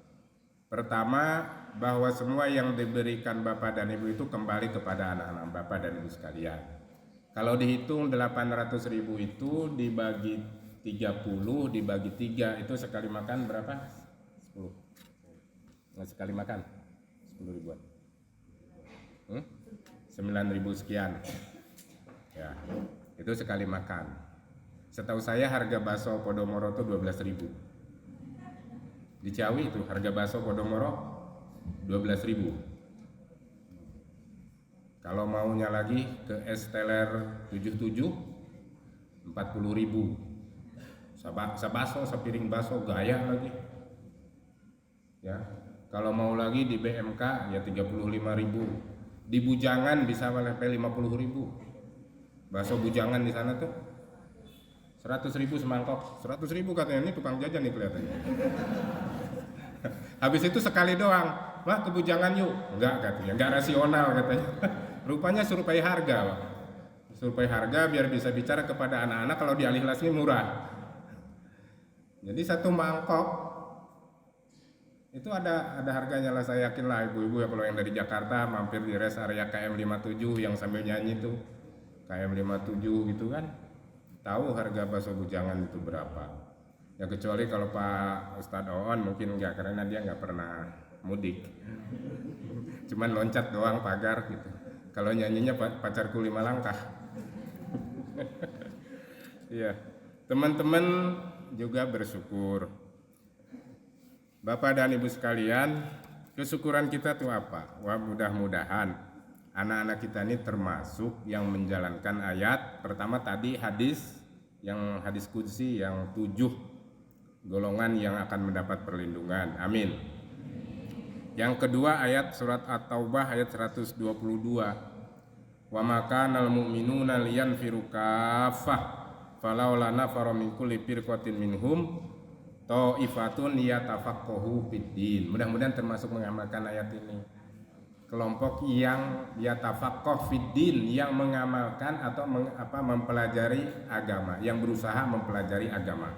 Pertama, bahwa semua yang diberikan Bapak dan Ibu itu kembali kepada anak-anak Bapak dan Ibu sekalian. Kalau dihitung 800.000 itu dibagi 30 dibagi 3 itu sekali makan berapa? 10. Nggak sekali makan 10 ribuan. 9.000 sekian. Ya, itu sekali makan. Setahu saya harga bakso Podomoro itu 12.000. Di Ciawi itu harga bakso Podomoro 12.000. Kalau maunya lagi ke es teler 77 40.000. Sabaso, sepiring bakso gaya lagi. Ya. Kalau mau lagi di BMK ya 35.000. Di Bujangan bisa sampai 50.000. Bakso Bujangan di sana tuh 100.000 semangkok. 100.000 katanya, ini tukang jajan nih kelihatannya. Habis itu sekali doang, wah ke Bujangan yuk. Enggak katanya, enggak rasional katanya. Rupanya survei harga, Pak. Survei harga biar bisa bicara kepada anak-anak kalau di Alihlas ini murah. Jadi satu mangkok itu ada harganya lah, saya yakin lah ibu-ibu ya kalau yang dari Jakarta mampir di rest area KM 57 yang sambil nyanyi tuh KM 57 gitu kan, tahu harga bakso Bujangan itu berapa. Ya kecuali kalau Pak Ustadz Oon mungkin enggak, karena dia nggak pernah mudik. Cuman loncat doang pagar gitu. Kalau nyanyinya pacarku 5 langkah. Iya. Teman-teman juga bersyukur. Bapak dan Ibu sekalian, kesyukuran kita tuh apa? Wah, mudah-mudahan anak-anak kita ini termasuk yang menjalankan ayat pertama tadi, hadis qudsi yang 7 golongan yang akan mendapat perlindungan. Amin. Yang kedua ayat surat At-Taubah ayat 122. Wa makanal mu'minuna liyanfiru kaffah falaula nafara min kulli firqatin minhum ta'ifatun yatafaqahu fiddin. Mudah-mudahan termasuk mengamalkan ayat ini. Kelompok yang yatafaqah fiddin, yang mengamalkan atau mempelajari agama, yang berusaha mempelajari agama.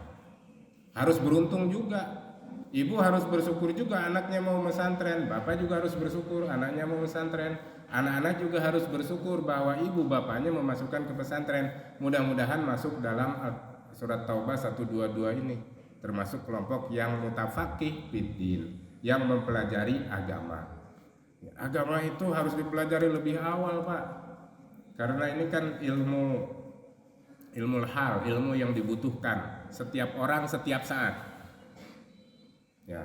Harus beruntung juga. Ibu harus bersyukur juga anaknya mau pesantren, bapak juga harus bersyukur anaknya mau pesantren. Anak-anak juga harus bersyukur bahwa ibu bapaknya memasukkan ke pesantren. Mudah-mudahan masuk dalam surat Taubah 122 ini, termasuk kelompok yang mutafaqih fiddin, yang mempelajari agama. Agama itu harus dipelajari lebih awal, Pak. Karena ini kan ilmu hal, ilmu yang dibutuhkan setiap orang setiap saat. Ya.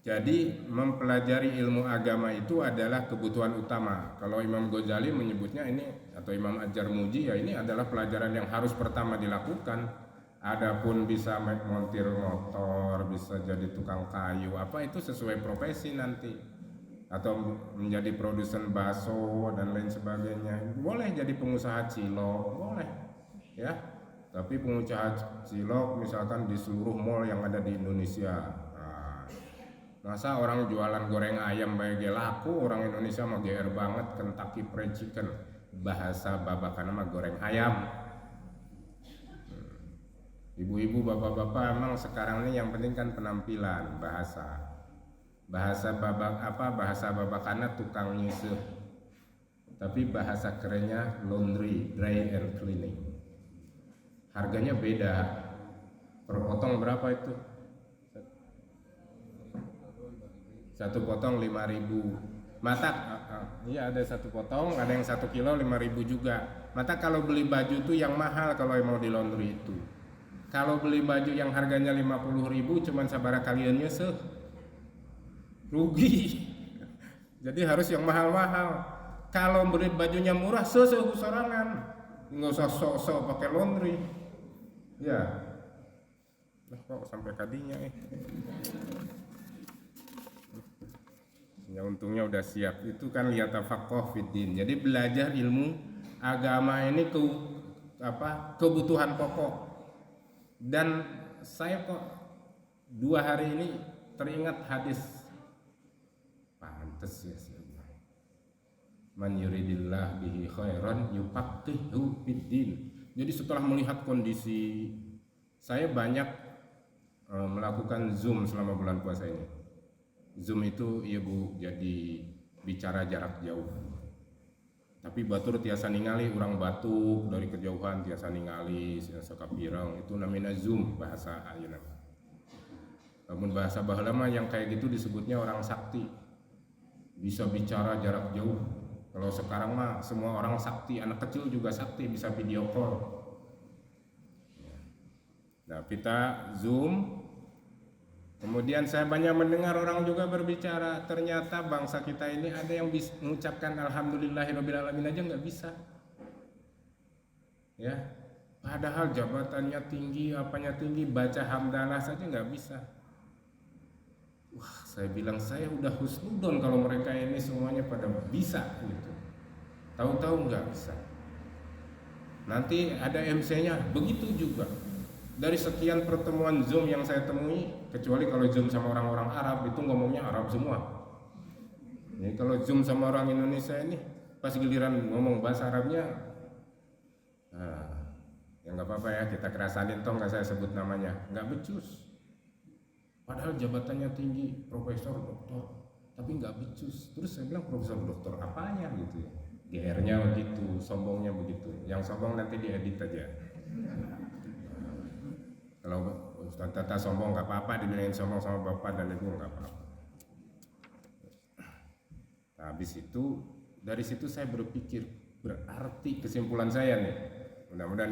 Jadi mempelajari ilmu agama itu adalah kebutuhan utama. Kalau Imam Ghazali menyebutnya ini, atau Imam Ad-Jarmuji, ya ini adalah pelajaran yang harus pertama dilakukan. Adapun bisa montir motor, bisa jadi tukang kayu, apa itu sesuai profesi nanti. Atau menjadi produsen bakso dan lain sebagainya. Boleh jadi pengusaha cilok, boleh. Ya. Tapi pengusaha cilok misalkan di seluruh mall yang ada di Indonesia. Nah, masa orang jualan goreng ayam baik laku, orang Indonesia mah GR banget Kentucky Fried Chicken. Bahasa babakan nama goreng ayam. Ibu-ibu, bapak-bapak, emang sekarang ini yang penting kan penampilan, bahasa. Bahasa babakannya tukang nyusuh. Tapi bahasa kerennya laundry, dry and cleaning. Harganya beda. Per potong berapa itu? Satu potong 5.000. Mata iya ada satu potong, ada yang 1 kilo 5.000 juga. Mata kalau beli baju tuh yang mahal kalau mau di laundry itu. Kalau beli baju yang harganya 50.000 cuman sabara kalian nyeseh. Rugi. Jadi harus yang mahal-mahal. Kalau beli bajunya murah sorangan. Nggak usah sok-sok pakai laundry. Ya. Nah, kok sampai kadinya Ya untungnya udah siap. Itu kan liyatafaqah fiddin. Jadi belajar ilmu agama ini kebutuhan pokok. Dan saya kok 2 hari ini teringat hadis. Pantes ya sih. Man yuridillah bihi khairan yufaqihu fiddin. Jadi setelah melihat kondisi saya banyak melakukan Zoom selama bulan puasa ini. Zoom itu iya Bu, jadi bicara jarak jauh. Tapi batur tiasa ningali urang batuk dari kejauhan tiasa ningali sakapirang itu namanya Zoom bahasa ayeuna. Namun bahasa baheula mah yang kayak gitu disebutnya orang sakti. Bisa bicara jarak jauh. Kalau sekarang mah semua orang sakti, anak kecil juga sakti bisa video call. Nah, kita Zoom. Kemudian saya banyak mendengar orang juga berbicara, ternyata bangsa kita ini ada yang bisa mengucapkan alhamdulillahirabbil alamin aja nggak bisa. Ya. Padahal jabatannya tinggi, apanya tinggi, baca hamdalah saja nggak bisa. Wah, saya bilang saya udah husnudon kalau mereka ini semuanya pada bisa gitu. Tahu-tahu nggak bisa. Nanti ada MC-nya, begitu juga. Dari sekian pertemuan Zoom yang saya temui, kecuali kalau Zoom sama orang-orang Arab itu ngomongnya Arab semua. Jadi kalau Zoom sama orang Indonesia ini pas giliran ngomong bahasa Arabnya, ya nggak apa-apa ya, kita kerasanin toh nggak saya sebut namanya, nggak becus. Padahal jabatannya tinggi, profesor, doktor, tapi nggak becus. Terus saya bilang profesor, doktor apanya gitu ya? GR-nya begitu, sombongnya begitu. Yang sombong nanti diedit aja. Kalau Ustaz Tata sombong nggak apa-apa, dibilangin sombong sama bapak dan ibu nggak apa-apa. Nah, habis itu dari situ saya berpikir, berarti kesimpulan saya nih, mudah-mudahan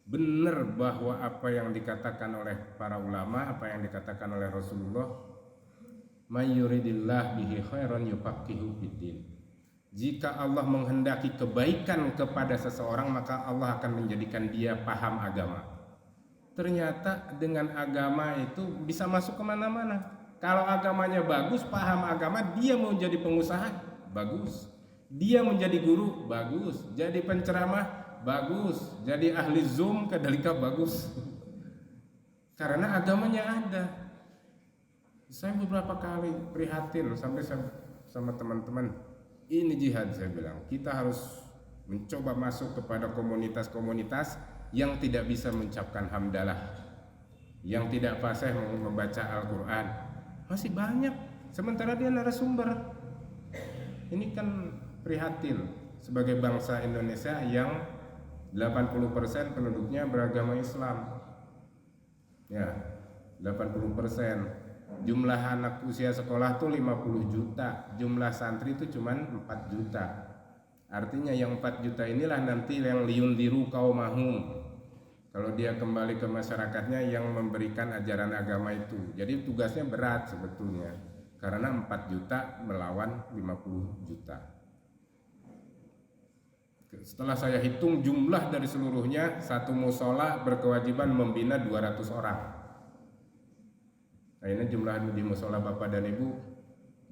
benar bahwa apa yang dikatakan oleh para ulama, apa yang dikatakan oleh Rasulullah, may yuridillah bihi khairan yufaqihu fiddin. Jika Allah menghendaki kebaikan kepada seseorang, maka Allah akan menjadikan dia paham agama. Ternyata dengan agama itu bisa masuk kemana-mana. Kalau agamanya bagus, paham agama, dia mau jadi pengusaha, bagus. Dia menjadi guru, bagus. Jadi penceramah, bagus. Jadi ahli Zoom, kedalika, bagus. Karena agamanya ada. Saya beberapa kali prihatin sampai sama teman-teman, ini jihad saya bilang. Kita harus mencoba masuk kepada komunitas-komunitas yang tidak bisa mengucapkan hamdalah, yang tidak fasih membaca Al-Quran, masih banyak. Sementara dia narasumber. Ini kan prihatin sebagai bangsa Indonesia yang 80% penduduknya beragama Islam. Ya, 80%. Jumlah anak usia sekolah tuh 50 juta, jumlah santri itu cuman 4 juta. Artinya yang 4 juta inilah nanti yang liyundiru qaumahum. Kalau dia kembali ke masyarakatnya yang memberikan ajaran agama itu. Jadi tugasnya berat sebetulnya. Karena 4 juta melawan 50 juta. Setelah saya hitung jumlah dari seluruhnya, satu musola berkewajiban membina 200 orang. Nah, ini jumlah di musola Bapak dan Ibu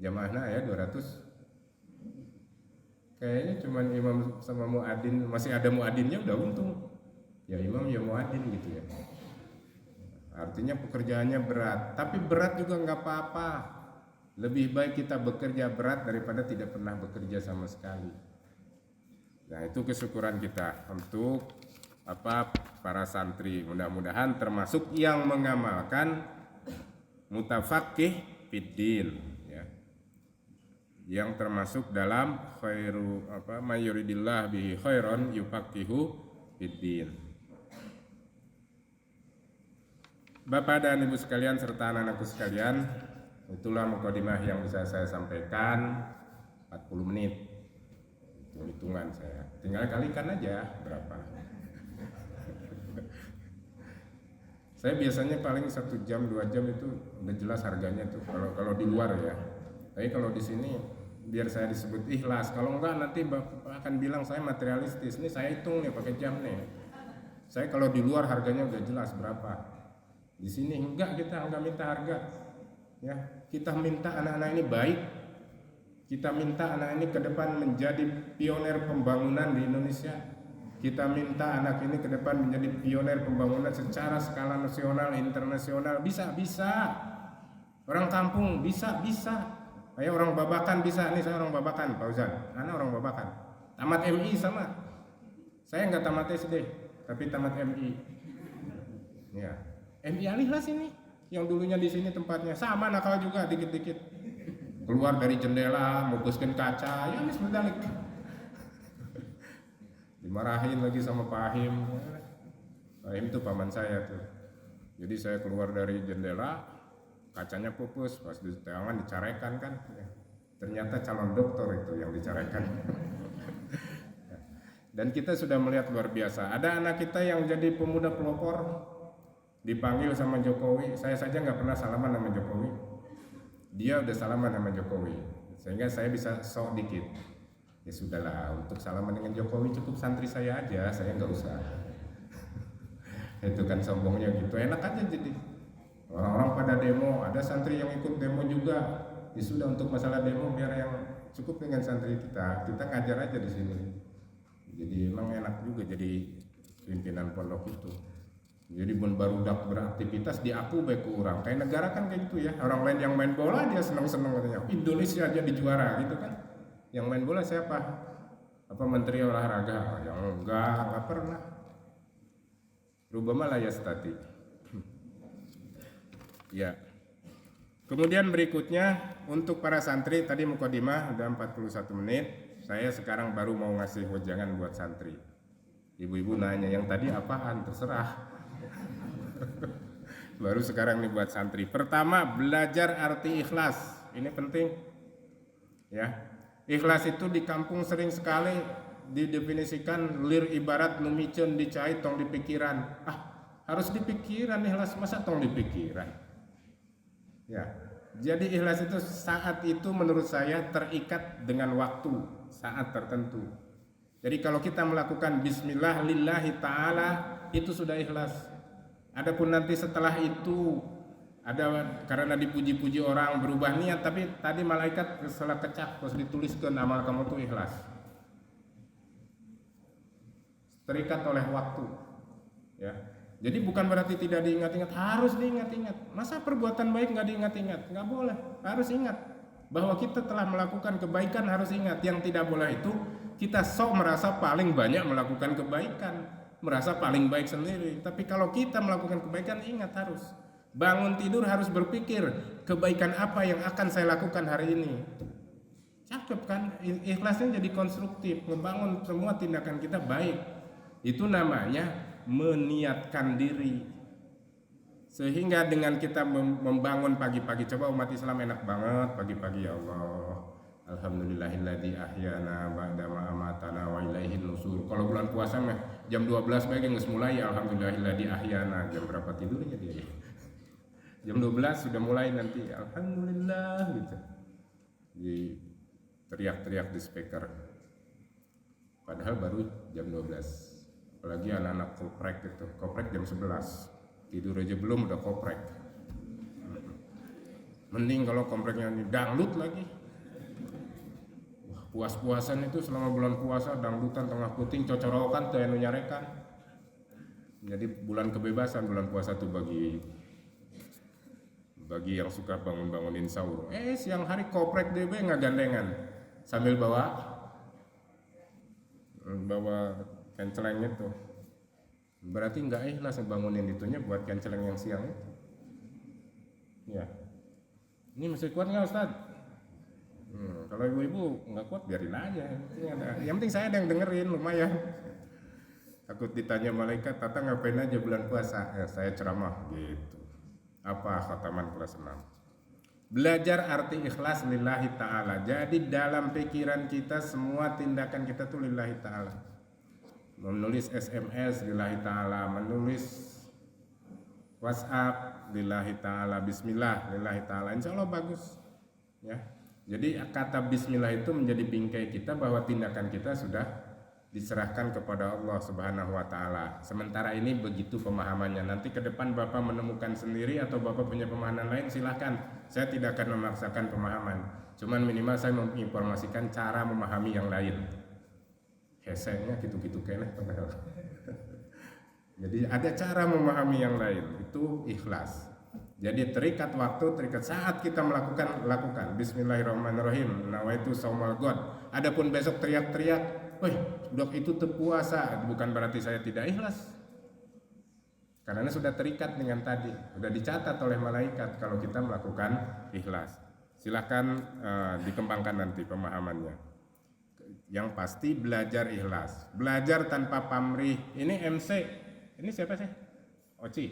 jamaahnya ya 200. Kayaknya cuma imam sama muadzin, masih ada muadzinnya udah untung. Ya imam ya muadzin gitu ya. Artinya pekerjaannya berat, tapi berat juga nggak apa-apa. Lebih baik kita bekerja berat daripada tidak pernah bekerja sama sekali. Nah, itu kesyukuran kita untuk para santri. Mudah-mudahan termasuk yang mengamalkan mutafaqih fiddin. Yang termasuk dalam khairu mayuridillah bihi khairan yufaqihu fiddin. Bapak dan Ibu sekalian serta anak-anakku sekalian, itulah mukadimah yang bisa saya sampaikan. 40 menit itu hitungan saya, tinggal kalikan aja berapa. Saya biasanya paling 1 jam 2 jam itu udah jelas harganya tuh kalau di luar ya. Tapi kalau di sini biar saya disebut ikhlas. Kalau enggak nanti Bapak akan bilang saya materialistis. Ini saya hitung nih pakai jam nih. Saya kalau di luar harganya udah jelas berapa. Di sini enggak, kita enggak minta harga. Ya, kita minta anak-anak ini baik. Kita minta anak ini ke depan menjadi pionir pembangunan di Indonesia. Kita minta anak ini ke depan menjadi pionir pembangunan secara skala nasional, internasional. Bisa. Orang kampung bisa. Saya orang Babakan bisa, nih saya orang Babakan, Pak Uzan. Anak orang Babakan. Tamat MI sama. Saya nggak tamat SD, tapi tamat MI. Ya, MI Al-Ikhlas ini yang dulunya di sini tempatnya sama nakal juga dikit-dikit keluar dari jendela mupuskan kaca ya mis berdalik dimarahin lagi sama Pak Ahim. Pak Ahim itu paman saya tuh, jadi saya keluar dari jendela kacanya pupus, pas di tangan dicarekan kan ya. Ternyata calon dokter itu yang dicarekan. Dan kita sudah melihat luar biasa, ada anak kita yang jadi pemuda pelopor dipanggil sama Jokowi, saya saja nggak pernah salaman sama Jokowi, dia udah salaman sama Jokowi, sehingga saya bisa sok dikit. Ya sudahlah, untuk salaman dengan Jokowi cukup santri saya aja, saya nggak usah. Itu kan sombongnya gitu, enak aja jadi. Orang-orang pada demo, ada santri yang ikut demo juga. Ya sudah, untuk masalah demo biar yang cukup dengan santri kita ngajar aja di sini. Jadi emang enak juga jadi pimpinan pondok itu. Jadi barudak beraktivitas di aku baik kurang. Kayak negara kan kayak gitu ya. Orang lain yang main bola dia seneng-seneng katanya. Indonesia aja di juara gitu kan. Yang main bola siapa? Apa menteri olahraga? Yang enggak pernah. Rubama la yastati. Ya. Kemudian berikutnya untuk para santri tadi mukadimah udah 41 menit. Saya sekarang baru mau ngasih wejangan buat santri. Ibu-ibu nanya yang tadi apaan, terserah. Baru sekarang nih buat santri. Pertama, belajar arti ikhlas. Ini penting. Ya. Ikhlas itu di kampung sering sekali didefinisikan lir ibarat numicen dicait tong di pikiran. Harus di pikiran ikhlas, masa tong di pikiran. Ya. Jadi ikhlas itu saat itu menurut saya terikat dengan waktu, saat tertentu. Jadi kalau kita melakukan bismillah lillahi ta'ala itu sudah ikhlas. Adapun nanti setelah itu ada karena dipuji-puji orang berubah niat, tapi tadi malaikat setelah kecap terus dituliskan amal kamu itu ikhlas. Terikat oleh waktu. Ya. Jadi bukan berarti tidak diingat-ingat, harus diingat-ingat. Masa perbuatan baik nggak diingat-ingat? Nggak boleh, harus ingat. Bahwa kita telah melakukan kebaikan harus ingat. Yang tidak boleh itu kita sok merasa paling banyak melakukan kebaikan, merasa paling baik sendiri. Tapi kalau kita melakukan kebaikan, ingat harus. Bangun tidur harus berpikir, kebaikan apa yang akan saya lakukan hari ini. Cakep kan? Ikhlasnya jadi konstruktif, ngebangun semua tindakan kita baik. Itu namanya meniatkan diri. Sehingga dengan kita membangun pagi-pagi, coba umat Islam enak banget pagi-pagi, ya Allah, alhamdulillahilladzi ahyana ba'da ma amatana wa ilaihin nusur. Kalau bulan puasa mah jam 12 pagi geus mulai, alhamdulillahilladzi ahyana. Jam berapa tidurnya dia? Jam 12 sudah mulai nanti alhamdulillah gitu. Di teriak-teriak di speaker. Padahal baru jam 12. Apalagi anak-anak koprek gitu, koprek jam 11, tidur aja belum udah koprek. Mending kalau kompreknya ini dangdut lagi. Wah, puas-puasan itu selama bulan puasa dangdutan tengah puting cocorokan tuh anu nyarekan. Jadi bulan kebebasan bulan puasa tuh bagi yang suka bangun-bangunin sahur. Siang hari koprek DB ngagandengan sambil bawa kenceleng itu. Berarti nggak ikhlas bangunin itunya buat kenceleng yang siang itu. Ya. Ini masih kuat nggak Ustaz? Kalau ibu-ibu nggak kuat biarin aja. Yang penting saya ada yang dengerin lumayan. Takut ditanya malaikat, Tata ngapain aja bulan puasa? Saya ceramah gitu. Apa khataman kelas 6? Belajar arti ikhlas lillahi ta'ala. Jadi dalam pikiran kita semua tindakan kita tuh lillahi ta'ala. Menulis SMS lillahi ta'ala, menulis WhatsApp lillahi ta'ala, bismillah lillahi ta'ala, insya Allah bagus ya. Jadi kata bismillah itu menjadi bingkai kita bahwa tindakan kita sudah diserahkan kepada Allah Subhanahu wa ta'ala. Sementara ini begitu pemahamannya. Nanti ke depan Bapak menemukan sendiri atau Bapak punya pemahaman lain, silahkan. Saya tidak akan memaksakan pemahaman, cuman minimal saya menginformasikan cara memahami yang lain. Hesennya gitu-gitu kayaknya padahal. Jadi ada cara memahami yang lain, itu ikhlas. Jadi terikat waktu, terikat saat kita lakukan bismillahirrahmanirrahim, nawaitu saumal god. Adapun besok teriak-teriak, dok itu terpuasa, bukan berarti saya tidak ikhlas. Karena sudah terikat dengan tadi, sudah dicatat oleh malaikat kalau kita melakukan ikhlas. Silahkan dikembangkan nanti pemahamannya. Yang pasti belajar ikhlas, belajar tanpa pamrih. Ini MC, ini siapa sih? Oci.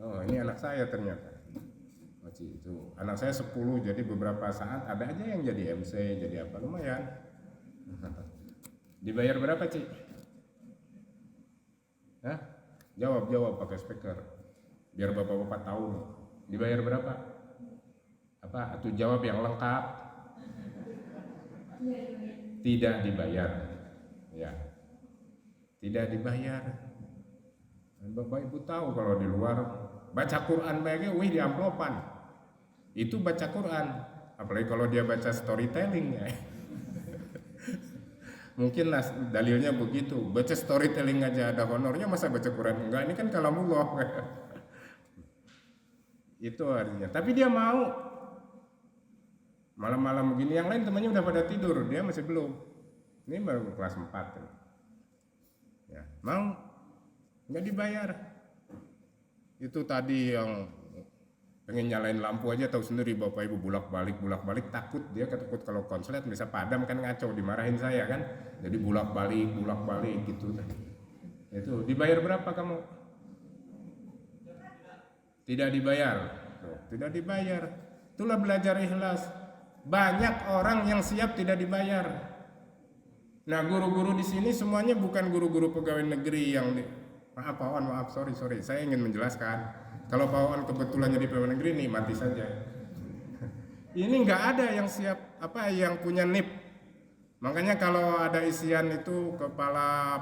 Oh, ini anak saya ternyata. Oci itu anak saya 10, jadi beberapa saat ada aja yang jadi MC, jadi apa, lumayan. Dibayar berapa, Ci? Hah? Jawab pakai speaker. Biar bapak-bapak tahu. Dibayar berapa? Apa? Atau jawab yang lengkap. Tidak dibayar. Ya. Tidak dibayar. Bapak Ibu tahu kalau di luar baca Quran baiknya di amplopan. Itu baca Quran. Apalagi kalau dia baca storytelling ya. Mungkin dalilnya begitu, baca storytelling aja ada honornya, masa baca Quran enggak? Ini kan kalamullah. Itu artinya. Tapi dia mau malam-malam begini, yang lain temannya udah pada tidur, dia masih belum. Ini baru kelas 4 ya, mau nggak dibayar. Itu tadi yang pengen nyalain lampu aja tahu sendiri, Bapak Ibu bolak-balik takut. Dia takut kalau konslet bisa padam kan, ngaco, dimarahin saya kan. Jadi bolak-balik gitu. Itu dibayar berapa kamu? Tidak dibayar. Tidak dibayar. Itulah belajar ikhlas. Banyak orang yang siap tidak dibayar. Nah, guru-guru di sini semuanya bukan guru-guru pegawai negeri yang maaf Pak Wan, sorry. Saya ingin menjelaskan. Kalau Pak Wan kebetulan jadi pegawai negeri nih, mati saja. Ini nggak ada yang siap yang punya NIP. Makanya kalau ada isian itu kepala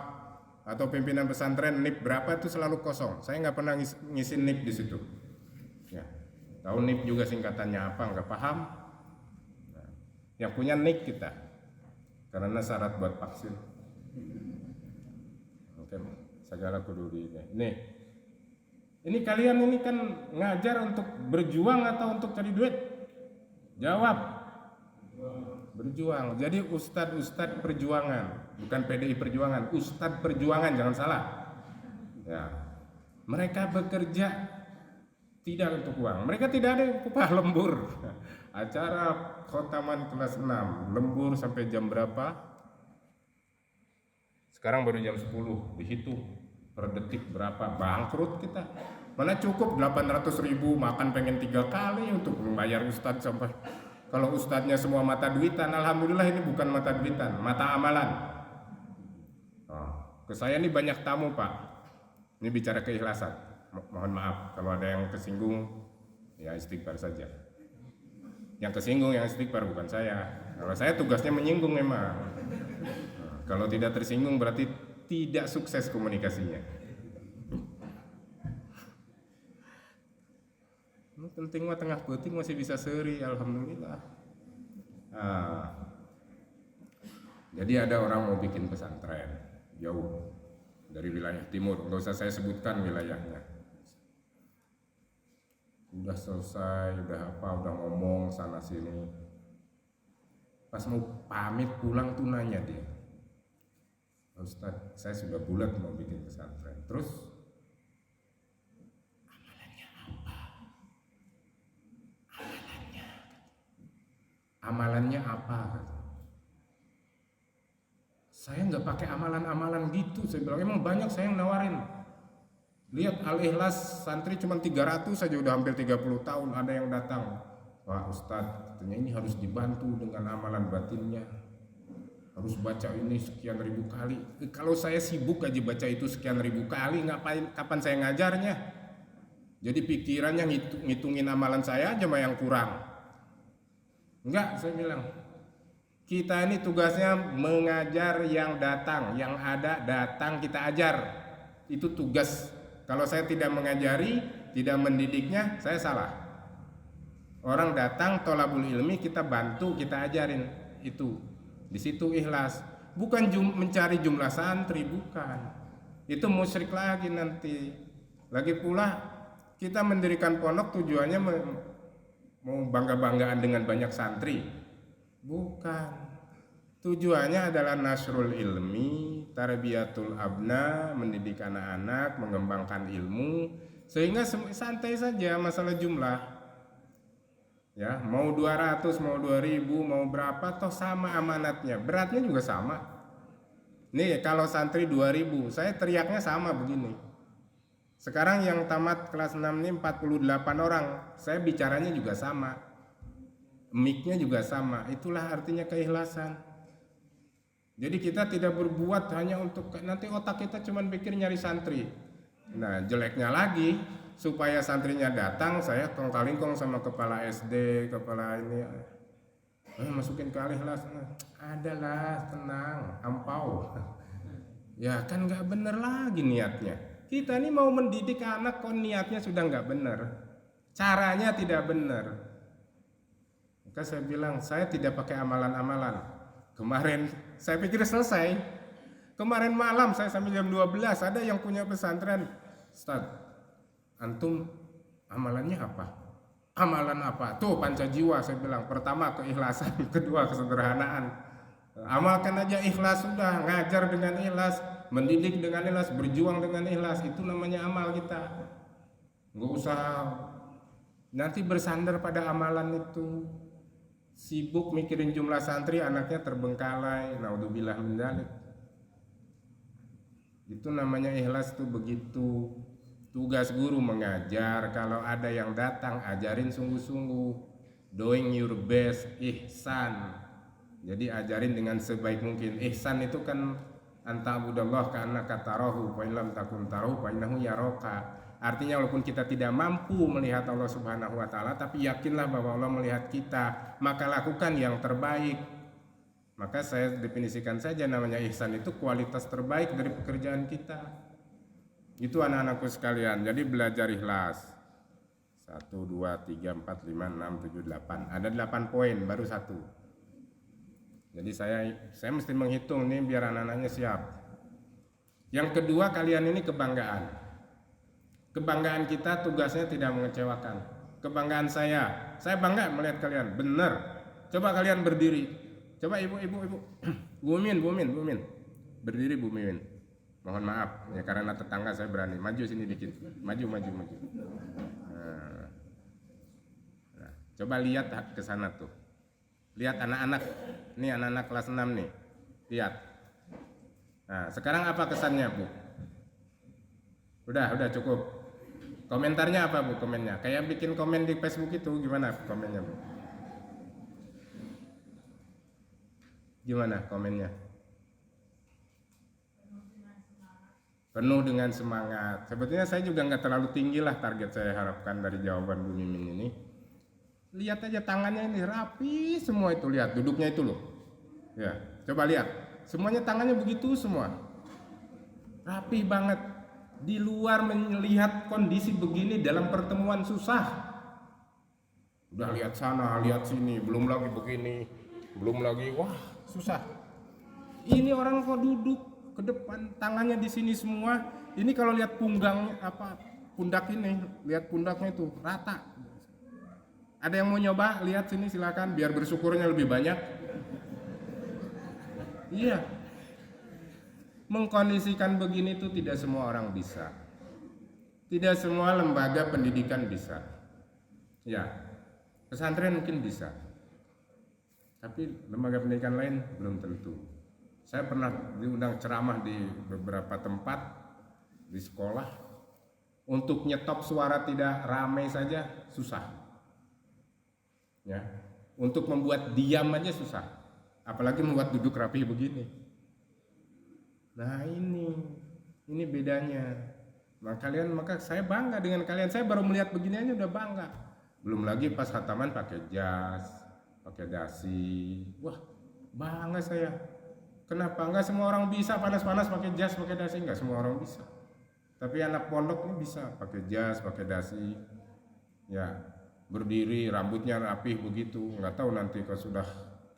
atau pimpinan pesantren NIP berapa itu selalu kosong. Saya nggak pernah ngisi NIP di situ. Ya, tahu NIP juga singkatannya apa nggak paham. Nah, yang punya NIP kita, karena syarat buat vaksin. Oke, segala kudu nih. Ini kalian ini kan ngajar untuk berjuang atau untuk cari duit? Jawab. Berjuang. Jadi ustadz perjuangan, bukan PDI perjuangan, ustadz perjuangan, jangan salah. Ya. Mereka bekerja tidak untuk uang. Mereka tidak ada upah lembur. Acara khotaman kelas 6, lembur sampai jam berapa? Sekarang baru jam 10, dihitung per detik berapa, bangkrut kita. Mana cukup 800.000 makan pengen 3 kali untuk membayar ustadz sampai. Kalau ustadznya semua mata duitan, alhamdulillah ini bukan mata duitan, mata amalan. Ke saya ini banyak tamu Pak. Ini bicara keikhlasan. Mohon maaf kalau ada yang kesinggung, ya istighfar saja. Yang kesinggung yang istighfar, bukan saya. Kalau saya tugasnya menyinggung memang. Kalau tidak tersinggung berarti tidak sukses komunikasinya. Penting mah tengah puting masih bisa seri, alhamdulillah. Jadi ada orang mau bikin pesantren jauh dari wilayah timur, nggak usah saya sebutkan wilayahnya. Udah selesai, udah ngomong sana sini. Pas mau pamit pulang tuh nanya dia, Ustadz, saya sudah bulat mau bikin pesantren. Terus amalannya apa? Saya nggak pakai amalan-amalan gitu. Saya bilang emang banyak saya yang nawarin. Lihat Al-Ikhlas santri cuma 300 saja udah hampir 30 tahun ada yang datang. Wah Ustadz, katanya ini harus dibantu dengan amalan batinnya. Harus baca ini sekian ribu kali. Kalau saya sibuk aja baca itu sekian ribu kali, ngapain? Kapan saya ngajarnya? Jadi pikirannya ngitungin amalan saya aja mah yang kurang. Enggak, saya bilang kita ini tugasnya mengajar yang datang, yang ada datang kita ajar. Itu tugas. Kalau saya tidak mengajari, tidak mendidiknya, saya salah. Orang datang tolabul ilmi, kita bantu, kita ajarin. Itu di situ ikhlas. Bukan mencari jumlah santri, bukan. Itu musyrik lagi nanti. Lagi pula kita mendirikan pondok tujuannya mau bangga-banggaan dengan banyak santri, bukan. Tujuannya adalah nasrul ilmi, tarbiyatul abna, mendidik anak-anak, mengembangkan ilmu, sehingga santai saja masalah jumlah. Ya, mau 200, mau 2000, mau berapa, toh sama amanatnya. Beratnya juga sama. Nih, kalau santri 2000, saya teriaknya sama begini. Sekarang yang tamat kelas 6 ini 48 orang, saya bicaranya juga sama. Mic-nya juga sama. Itulah artinya keikhlasan. Jadi kita tidak berbuat hanya untuk nanti otak kita cuma pikir nyari santri. Nah, jeleknya lagi, supaya santrinya datang, saya kongkal-kongkong sama kepala SD, kepala ini, masukin ke al-ikhlas. Adalah, tenang, ampau. Ya kan nggak bener lagi niatnya. Kita ini mau mendidik anak kok niatnya sudah nggak bener, caranya tidak bener. Maka saya bilang, saya tidak pakai amalan-amalan. Kemarin saya pikir selesai. Kemarin malam saya sampai jam 12 ada yang punya pesantren. Ustaz, antum amalannya apa? Amalan apa? Tuh panca jiwa, saya bilang. Pertama keikhlasan, kedua kesederhanaan. Amalkan aja ikhlas sudah, ngajar dengan ikhlas, mendidik dengan ikhlas, berjuang dengan ikhlas. Itu namanya amal kita. Nggak usah nanti bersandar pada amalan itu. Sibuk mikirin jumlah santri, anaknya terbengkalai, naudzubillah min dzalik. Itu namanya ikhlas tuh begitu. Tugas guru mengajar, kalau ada yang datang ajarin sungguh-sungguh. Doing your best, ihsan. Jadi ajarin dengan sebaik mungkin. Ihsan itu kan anta'budallah ka'annaka tarahu fa in lam takun tarahu fa innahu yaraka. Artinya walaupun kita tidak mampu melihat Allah Subhanahu wa taala, tapi yakinlah bahwa Allah melihat kita, maka lakukan yang terbaik. Maka saya definisikan saja namanya ihsan itu kualitas terbaik dari pekerjaan kita. Itu anak-anakku sekalian. Jadi belajar ikhlas. 1 2 3 4 5 6 7 8. Ada 8 poin, baru 1. Jadi saya mesti menghitung nih biar anak-anaknya siap. Yang kedua, kalian ini kebanggaan. Kebanggaan kita tugasnya tidak mengecewakan. Kebanggaan saya bangga melihat kalian. Benar. Coba kalian berdiri. Coba ibu. Bu Mimin. Berdiri Bu Mimin. Mohon maaf ya karena tetangga saya berani. Maju sini dikit. Maju. Nah, coba lihat ke sana tuh. Lihat anak-anak. Nih anak-anak kelas 6 nih. Lihat. Nah, sekarang apa kesannya, Bu? Udah cukup. Komentarnya apa, Bu? Komennya kayak bikin komen di Facebook itu, gimana komennya, Bu? Gimana komennya? Penuh dengan semangat. Sebetulnya saya juga nggak terlalu tinggi lah target saya harapkan dari jawaban Bu Mimin ini. Lihat aja tangannya ini rapi semua itu, lihat duduknya itu loh. Ya, coba lihat. Semuanya tangannya begitu semua. Rapi banget. Di luar melihat kondisi begini dalam pertemuan susah. Udah lihat sana, lihat sini, belum lagi begini, belum lagi, wah susah. Ini orang kok duduk ke depan, tangannya di sini semua. Ini kalau lihat pundak ini, lihat pundaknya itu rata. Ada yang mau nyoba? Lihat sini silakan, biar bersyukurnya lebih banyak. Iya. Mengkondisikan begini tuh tidak semua orang bisa. Tidak semua lembaga pendidikan bisa. Ya, pesantren mungkin bisa. Tapi lembaga pendidikan lain belum tentu. Saya pernah diundang ceramah di beberapa tempat di sekolah. Untuk nyetop suara tidak ramai saja susah. Ya, untuk membuat diam aja susah. Apalagi membuat duduk rapi begini. Nah ini bedanya. Maka saya bangga dengan kalian. Saya baru melihat begini aja udah bangga. Belum lagi pas khataman pakai jas, pakai dasi. Wah, bangga saya. Kenapa? Enggak semua orang bisa panas-panas pakai jas, pakai dasi. Enggak semua orang bisa. Tapi anak pondok ini bisa pakai jas, pakai dasi. Ya, berdiri, rambutnya rapih begitu. Enggak tahu nanti kalau sudah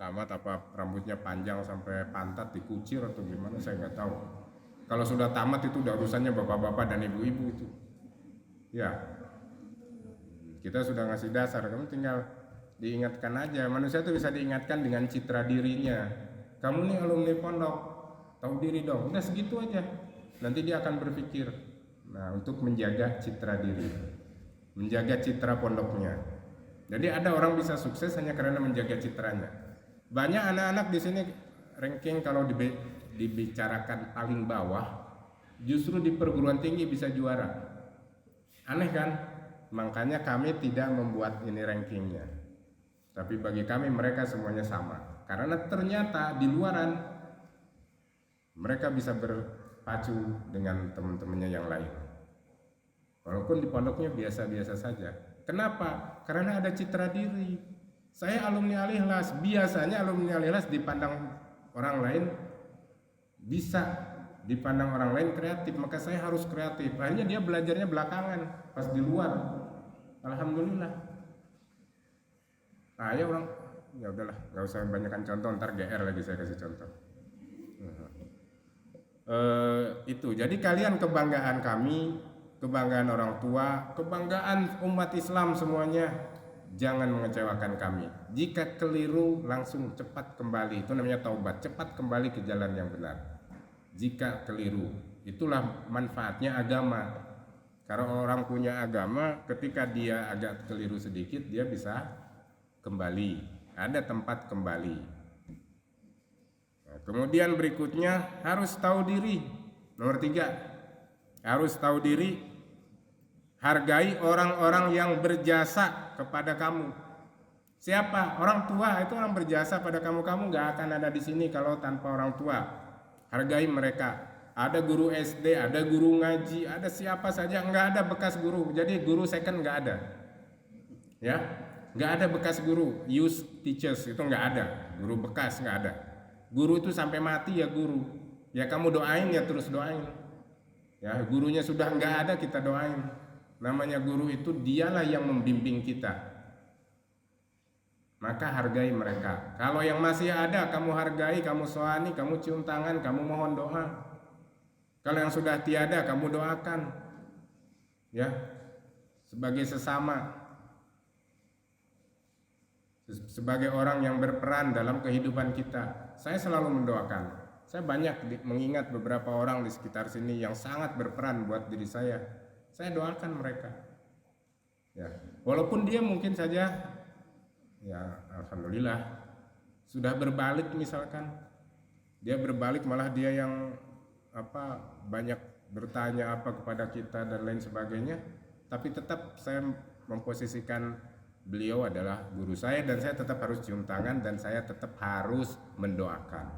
tamat apa rambutnya panjang sampai pantat dikucir atau gimana, saya nggak tahu. Kalau sudah tamat itu udah urusannya bapak-bapak dan ibu-ibu itu. Ya, kita sudah ngasih dasar, kamu tinggal diingatkan aja. Manusia itu bisa diingatkan dengan citra dirinya. kamu nih alumni pondok, tahu diri dong. Udah segitu aja. Nanti dia akan berpikir. Nah, untuk menjaga citra diri, menjaga citra pondoknya. Jadi ada orang bisa sukses hanya karena menjaga citranya. Banyak anak-anak di sini ranking kalau dibicarakan paling bawah, justru di perguruan tinggi bisa juara. Aneh kan? Makanya kami tidak membuat ini rankingnya. Tapi bagi kami mereka semuanya sama. Karena ternyata di luaran mereka bisa berpacu dengan teman-temannya yang lain. Walaupun di pondoknya biasa-biasa saja. Kenapa? Karena ada citra diri. Saya alumni Al-Ikhlas. Biasanya alumni Al-Ikhlas dipandang orang lain bisa, dipandang orang lain kreatif, maka saya harus kreatif. Akhirnya dia belajarnya belakangan, pas di luar. Alhamdulillah. Nah, ya orang, ya udahlah, nggak usah banyakkan contoh, ntar GR lagi saya kasih contoh. Itu. Jadi kalian kebanggaan kami, kebanggaan orang tua, kebanggaan umat Islam semuanya. Jangan mengecewakan kami. Jika keliru langsung cepat kembali. Itu namanya taubat. Cepat kembali ke jalan yang benar. Jika keliru, itulah manfaatnya agama. Kalau orang punya agama, ketika dia agak keliru sedikit, dia bisa kembali. Ada tempat kembali. Nah, kemudian berikutnya harus tahu diri. Nomor 3, harus tahu diri. Hargai orang-orang yang berjasa kepada kamu. Siapa? Orang tua itu orang berjasa pada kamu. Kamu gak akan ada di sini kalau tanpa orang tua. Hargai mereka. Ada guru SD, ada guru ngaji, ada siapa saja, nggak ada bekas guru. Jadi guru second nggak ada, ya, nggak ada bekas guru. Use teachers itu nggak ada, guru bekas nggak ada. Guru itu sampai mati ya guru. Ya kamu doain ya terus doain. Ya gurunya sudah nggak ada kita doain. Namanya guru itu dialah yang membimbing kita. Maka hargai mereka. Kalau yang masih ada kamu hargai, kamu soani, kamu cium tangan, kamu mohon doa. Kalau yang sudah tiada kamu doakan, ya, sebagai sesama, sebagai orang yang berperan dalam kehidupan kita. Saya selalu mendoakan. Saya banyak mengingat beberapa orang di sekitar sini yang sangat berperan buat diri saya. Saya doakan mereka. Ya, walaupun dia mungkin saja, ya, alhamdulillah sudah berbalik misalkan, dia berbalik malah dia yang banyak bertanya kepada kita dan lain sebagainya, tapi tetap saya memposisikan beliau adalah guru saya dan saya tetap harus cium tangan dan saya tetap harus mendoakan.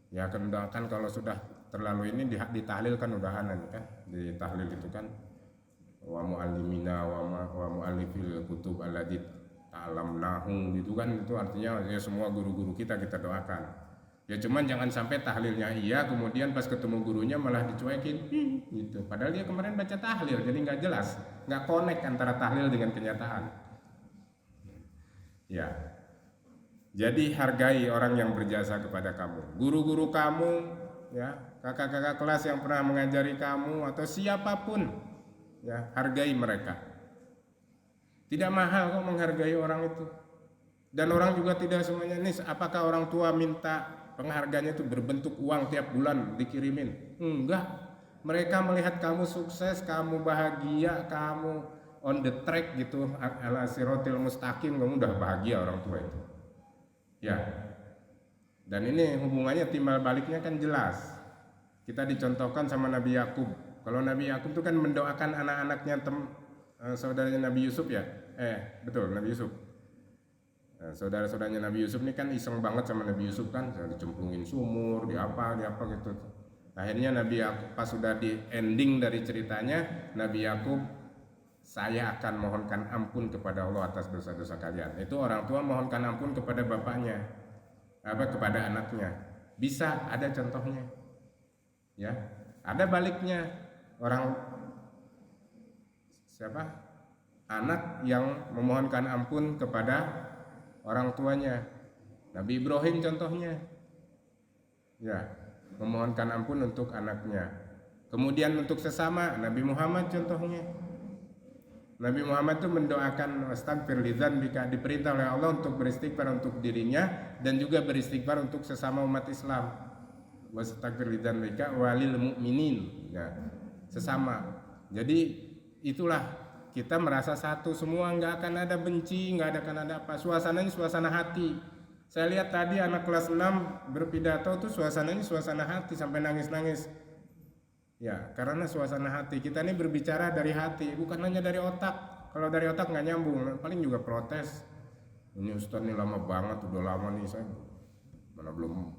Ya akan mendoakan kalau sudah terlalu ini ditahlil kan udahanan kan, ditahlil itu kan wa muallimina wa muallifil kutub alladzi ta'lamnahu gitu kan, itu artinya ya semua guru-guru kita doakan. Ya cuman jangan sampai tahlilnya iya kemudian pas ketemu gurunya malah dicuekin gitu. Padahal dia kemarin baca tahlil jadi nggak jelas, nggak connect antara tahlil dengan kenyataan. Ya, jadi hargai orang yang berjasa kepada kamu, guru-guru kamu, ya, kakak-kakak kelas yang pernah mengajari kamu atau siapapun, ya, hargai mereka. Tidak mahal kok menghargai orang itu. Dan orang juga tidak semuanya nih. Apakah orang tua minta penghargaannya itu berbentuk uang tiap bulan dikirimin? Enggak. Mereka melihat kamu sukses, kamu bahagia, kamu on the track gitu, ala siratil mustaqim, kamu udah bahagia orang tua itu. Ya. Dan ini hubungannya timbal baliknya kan jelas. Kita dicontohkan sama Nabi Yakub. Kalau Nabi Yakub itu kan mendoakan anak-anaknya saudaranya Nabi Yusuf ya. Betul, Nabi Yusuf. Nah, saudara-saudaranya Nabi Yusuf ini kan iseng banget sama Nabi Yusuf kan, dicemplungin sumur, di apa gitu. Akhirnya Nabi Yakub pas sudah di ending dari ceritanya, Nabi Yakub, saya akan mohonkan ampun kepada Allah atas dosa-dosa kalian. Itu orang tua mohonkan ampun kepada bapaknya, kepada anaknya. Bisa ada contohnya, ya. Ada baliknya orang anak yang memohonkan ampun kepada orang tuanya. Nabi Ibrahim contohnya, ya, memohonkan ampun untuk anaknya. Kemudian untuk sesama Nabi Muhammad contohnya, Nabi Muhammad itu mendoakan astagfir lidzanbika, diperintah oleh Allah untuk beristighfar untuk dirinya dan juga beristighfar untuk sesama umat Islam. Wastagfir lidzanbika walil mu'minin. Nah, sesama. Jadi itulah kita merasa satu semua, nggak akan ada benci, nggak akan ada apa. Suasananya suasana hati. Saya lihat tadi anak kelas 6 berpidato tuh suasananya suasana hati sampai nangis-nangis. Ya, karena suasana hati. Kita ini berbicara dari hati, bukan hanya dari otak. Kalau dari otak nggak nyambung, paling juga protes. Ini Ustaz ini lama banget, udah lama nih saya mana belum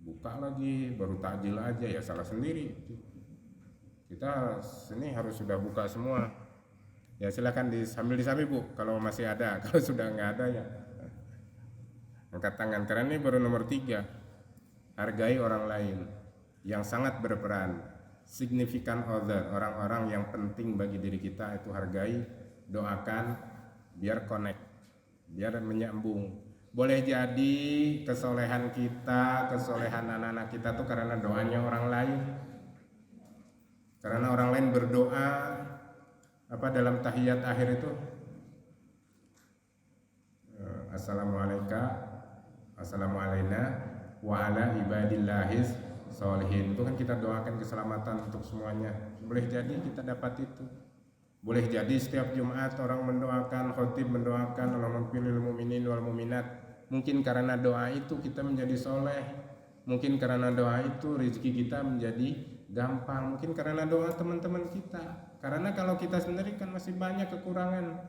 buka lagi, baru takjil aja, ya salah sendiri. Kita sini harus sudah buka semua. Ya silakan sambil disambi Bu, kalau masih ada. Kalau sudah nggak ada ya angkat tangan. Karena ini baru nomor 3. Hargai orang lain yang sangat berperan, significant other, orang-orang yang penting bagi diri kita itu hargai, doakan, biar connect, biar menyambung. Boleh jadi kesolehan kita, kesolehan anak-anak kita tuh karena doanya orang lain. Karena orang lain berdoa apa dalam tahiyat akhir itu assalamu alayna wa ala ibadillahis sholihin, itu kan kita doakan keselamatan untuk semuanya. Boleh jadi kita dapat itu. Boleh jadi setiap Jumat orang mendoakan, khotib mendoakan Allahumma ighfirlil mu'minin wal mu'minat. Mungkin karena doa itu kita menjadi soleh. Mungkin karena doa itu rezeki kita menjadi gampang. Mungkin karena doa teman-teman kita. Karena kalau kita sendiri kan masih banyak kekurangan.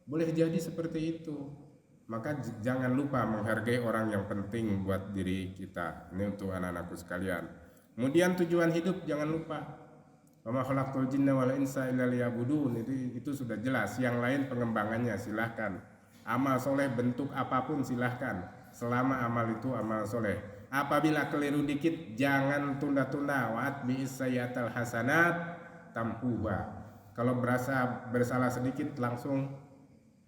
Boleh jadi seperti itu. Maka jangan lupa menghargai orang yang penting buat diri kita. Ini untuk anak-anakku sekalian. Kemudian tujuan hidup jangan lupa. Wa ma khalaqtul jinna wal insa illa liya'budun. Itu sudah jelas. Yang lain pengembangannya silahkan. Amal soleh bentuk apapun silahkan. Selama amal itu amal soleh. Apabila keliru dikit jangan tunda-tunda. Wa'at bi'is sayyatal hasanat tamhuha. Kalau berasa bersalah sedikit langsung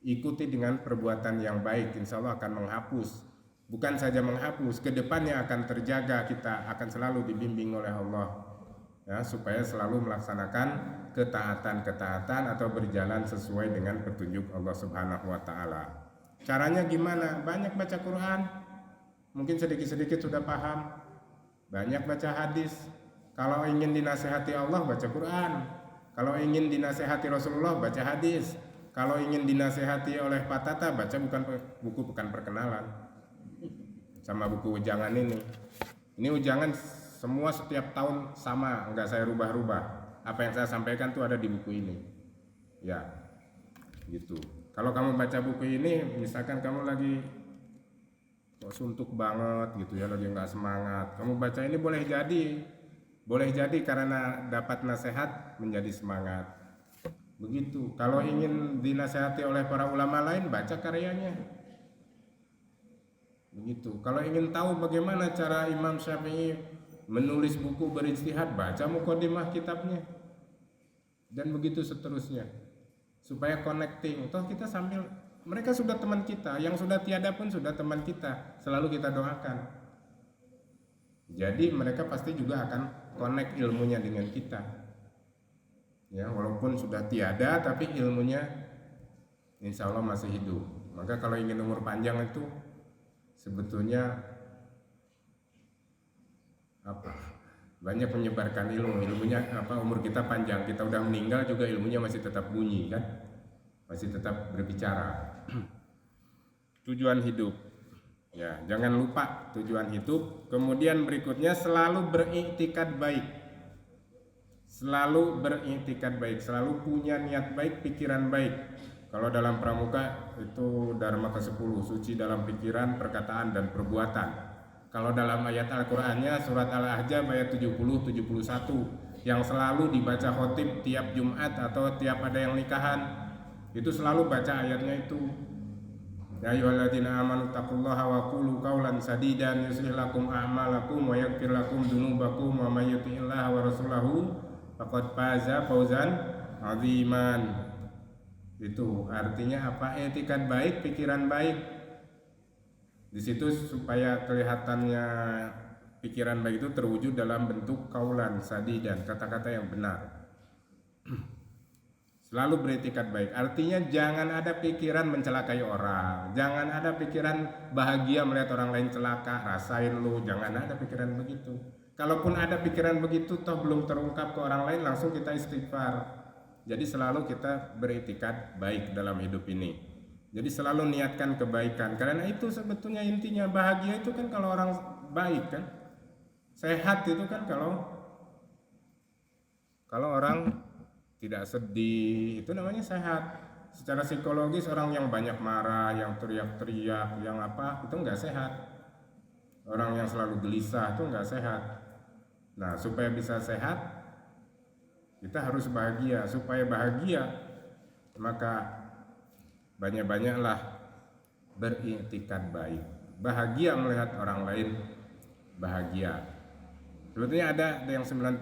ikuti dengan perbuatan yang baik, insya Allah akan menghapus. Bukan saja menghapus, kedepannya akan terjaga, kita akan selalu dibimbing oleh Allah ya, supaya selalu melaksanakan ketaatan-ketaatan atau berjalan sesuai dengan petunjuk Allah Subhanahu wa Ta'ala. Caranya gimana? Banyak baca Quran, mungkin sedikit-sedikit sudah paham. Banyak baca hadis. Kalau ingin dinasehati Allah, baca Quran. Kalau ingin dinasehati Rasulullah, baca hadis. Kalau ingin dinasehati oleh Pak Tata, baca buku perkenalan sama buku ujangan ini. Ini ujangan semua setiap tahun sama, enggak saya rubah-rubah. Apa yang saya sampaikan tuh ada di buku ini. Ya, gitu. Kalau kamu baca buku ini, misalkan kamu lagi suntuk banget gitu ya, lagi enggak semangat. Kamu baca ini boleh jadi karena dapat nasihat menjadi semangat. Begitu. Kalau ingin dinasihati oleh para ulama lain, baca karyanya. Begitu. Kalau ingin tahu bagaimana cara Imam Syafi'i menulis buku berijtihad, baca muqaddimah kitabnya. Dan begitu seterusnya. Supaya connecting. Toh kita sambil, mereka sudah teman kita, yang sudah tiada pun sudah teman kita. Selalu kita doakan. Jadi mereka pasti juga akan connect ilmunya dengan kita. Ya, walaupun sudah tiada tapi ilmunya insya Allah masih hidup. Maka kalau ingin umur panjang itu sebetulnya banyak menyebarkan ilmunya umur kita panjang, kita udah meninggal juga ilmunya masih tetap bunyi kan, masih tetap berbicara. Tujuan hidup ya, jangan lupa tujuan hidup. Kemudian berikutnya selalu beriktikad baik. Selalu beriktikad baik, selalu punya niat baik, pikiran baik. Kalau dalam pramuka itu Dharma ke-10, suci dalam pikiran, perkataan, dan perbuatan. Kalau dalam ayat Al-Qur'annya surat Al-Ahzab ayat 70-71 yang selalu dibaca khotib tiap Jumat atau tiap ada yang nikahan, itu selalu baca ayatnya itu. Ya ayyuhalladzina amanu taqullaha wa qulu qawlan sadidan yuslih lakum a'malakum wa yaghfir lakum dzunubakum wa may yuti'illaha wa rasulahu faqad faza fawzan aziman. Itu artinya apa? Etikat baik, pikiran baik. Di situ supaya kelihatannya pikiran baik itu terwujud dalam bentuk kaulan sadidan, kata-kata yang benar. Selalu beretikat baik. Artinya jangan ada pikiran mencelakai orang. Jangan ada pikiran bahagia melihat orang lain celaka, rasain lu. Jangan ada pikiran begitu. Kalaupun ada pikiran begitu toh belum terungkap ke orang lain, langsung kita istighfar. Jadi selalu kita beretikat baik dalam hidup ini. Jadi selalu niatkan kebaikan. Karena itu sebetulnya intinya bahagia itu kan kalau orang baik kan. Sehat itu kan kalau orang tidak sedih, itu namanya sehat. Secara psikologis orang yang banyak marah, yang teriak-teriak, yang apa, itu nggak sehat. Orang yang selalu gelisah itu nggak sehat. Nah, supaya bisa sehat, kita harus bahagia. Supaya bahagia, maka banyak-banyaklah beriktikad baik. Bahagia melihat orang lain bahagia. Sebetulnya ada yang 99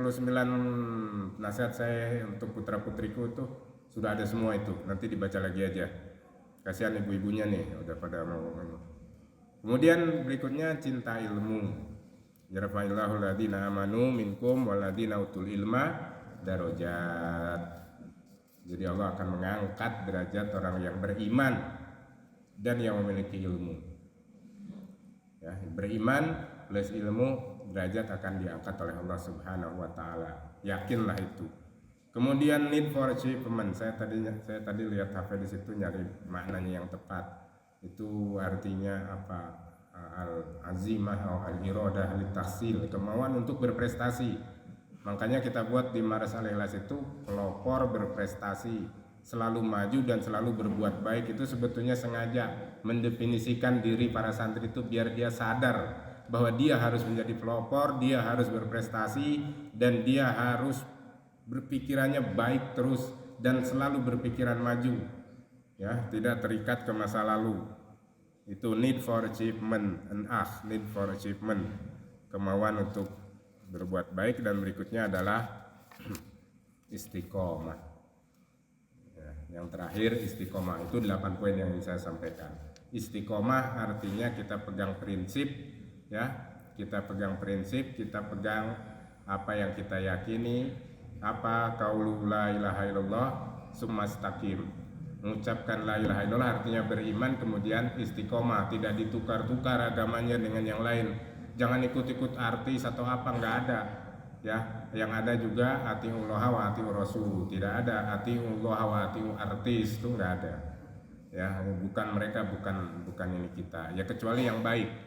nasihat saya untuk putra-putriku itu sudah ada semua itu. Nanti dibaca lagi aja. Kasihan ibu-ibunya nih, udah pada mau. Kemudian berikutnya cinta ilmu. Yarfa'illahu alladziina amanu minkum walladziina utul ilma darajat. Jadi Allah akan mengangkat derajat orang yang beriman dan yang memiliki ilmu. Ya, beriman plus ilmu, derajat akan diangkat oleh Allah Subhanahu wa taala. Yakinlah itu. Kemudian need for achievement. Saya tadi lihat HP di situ nyari maknanya yang tepat. Itu artinya apa? Al-azimah atau al-iradah litahsil, kemauan untuk berprestasi. Makanya kita buat di Maras Al-Ikhlas itu pelopor berprestasi, selalu maju dan selalu berbuat baik. Itu sebetulnya sengaja mendefinisikan diri para santri itu biar dia sadar bahwa dia harus menjadi pelopor, dia harus berprestasi, dan dia harus berpikirannya baik terus dan selalu berpikiran maju, ya, tidak terikat ke masa lalu. Itu need for achievement, need for achievement, kemauan untuk berbuat baik. Dan berikutnya adalah istiqomah. Ya, yang terakhir istiqomah, itu 8 poin yang bisa saya sampaikan. Istiqomah artinya kita pegang prinsip. Ya, kita pegang prinsip, kita pegang apa yang kita yakini, apa qaulu la ilaha illallah summa istaqim. Mengucapkan la ilaha illallah artinya beriman, kemudian istiqomah, tidak ditukar-tukar agamanya dengan yang lain. Jangan ikut-ikut artis atau apa, enggak ada. Ya, yang ada juga atiullah wa atiur rasul, tidak ada atiullah wa atiur artis, itu enggak ada. Ya, bukan mereka, bukan ini kita. Ya kecuali yang baik.